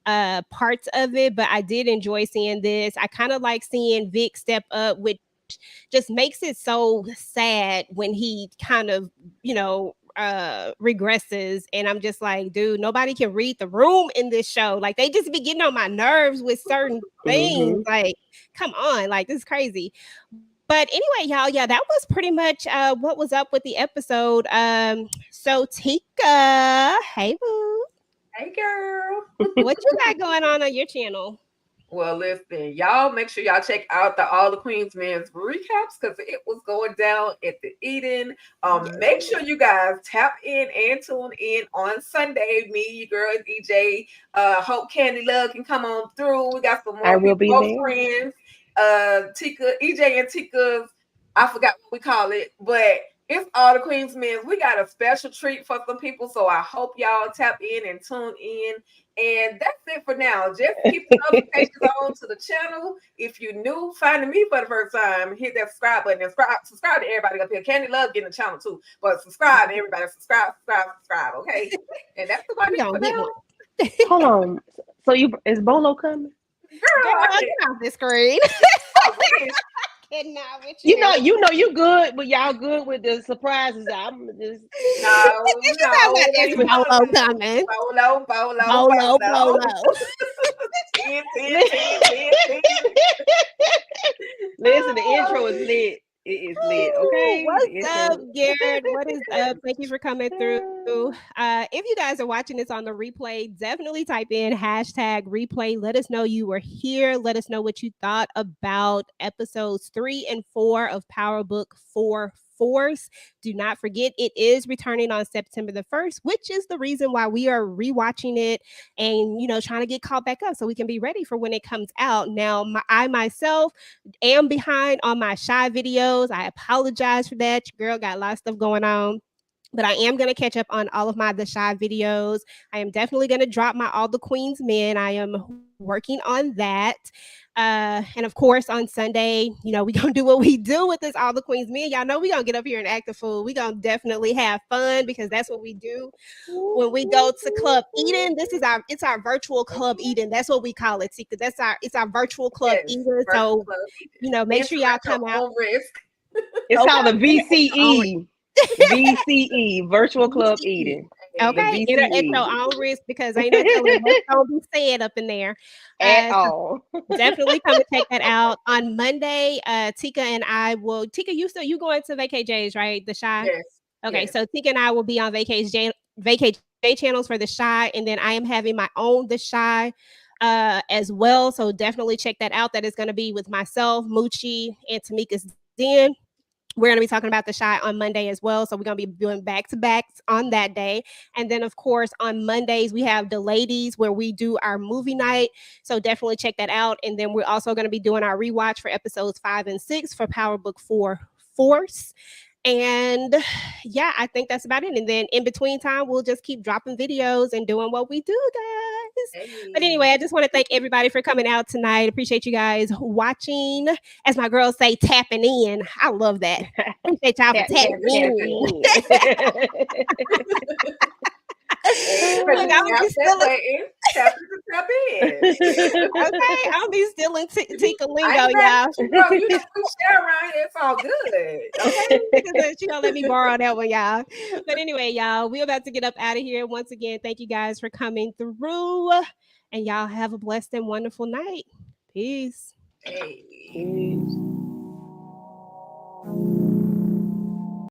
parts of it. But I did enjoy seeing this. I kind of like seeing Vic step up, which just makes it so sad when he kind of, regresses, and I'm just like, dude, nobody can read the room in this show. Like they just be getting on my nerves with certain things. Mhm. Like, come on, like this is crazy. But anyway, y'all, yeah, that was pretty much what was up with the episode. So Tika, hey boo, Hey girl. what you got going on your channel? Well, listen, y'all make sure y'all check out the All the Queens Men's recaps because it was going down at the Eden. Make sure you guys tap in and tune in on Sunday. Me, your girl, DJ, Hope Candy Love can come on through. We got some I more will be both there. friends. Tika, EJ and Tika's, I forgot what we call it, but it's All the Queens Men's. We got a special treat for some people, so I hope y'all tap in and tune in. And that's it for now. Just keep the notifications on to the channel. If you're new, finding me for the first time, hit that subscribe button and subscribe to everybody up here. Candy love getting the channel too, but subscribe to everybody. Subscribe. Okay, and that's about it for now. Hold on. So is Bolo coming? Girl, Get off the screen. I wish. Kidding out with you. You know you good, but y'all good with the surprises. I'm just No, It's Bolo coming. Bolo. 10. Listen, the intro is lit. It is lit. Okay. What's up, Garrett? What is up? Thank you for coming through. If you guys are watching this on the replay, definitely type in #replay. Let us know you were here. Let us know what you thought about episodes 3 and 4 of Power Book 4 Force. Do not forget, it is returning on September the 1st, which is the reason why we are rewatching it and, trying to get caught back up so we can be ready for when it comes out. Now, I myself am behind on my Shy videos. I apologize for that. Your girl got a lot of stuff going on. But I am going to catch up on all of the Shy videos. I am definitely going to drop my All the Queens Men. I am working on that. And of course, on Sunday, we're going to do what we do with this All the Queens Men. Y'all know we're going to get up here and act a fool. We're going to definitely have fun because that's what we do when we go to Club Eden. It's our virtual Club Eden. That's what we call it. It's our virtual Club Eden. So, make sure y'all come out. It's called the VCE. VCE, Virtual Club Eden. Okay, at your own risk because ain't no telling what's gonna be said up in there at all. Definitely come and check that out on Monday. Tika and I will. Tika, you going to Vacay J's, right? The Shy. Yes. Okay, yes. So Tika and I will be on Vacay J channels for the Shy, and then I am having my own the Shy as well. So definitely check that out. That is going to be with myself, Moochie, and Tamika's Den. We're going to be talking about the Shy on Monday as well. So we're going to be doing back-to-backs on that day. And then, of course, on Mondays, we have the ladies where we do our movie night. So definitely check that out. And then we're also going to be doing our rewatch for episodes 5 and 6 for Power Book 4 Force. And yeah, I think that's about it. And then in between time, we'll just keep dropping videos and doing what we do, But anyway, I just want to thank everybody for coming out tonight. Appreciate you guys watching. As my girls say, tapping in. I love that. Appreciate y'all for tapping in. Look, I'm gonna be stealing. Okay, I'll be stealing Tika lingo, y'all. You know, we share around here. It's all good. Okay, she gonna let me borrow that one, y'all. But anyway, y'all, we're about to get up out of here. Once again, thank you guys for coming through, and y'all have a blessed and wonderful night. Peace. Hey. Peace.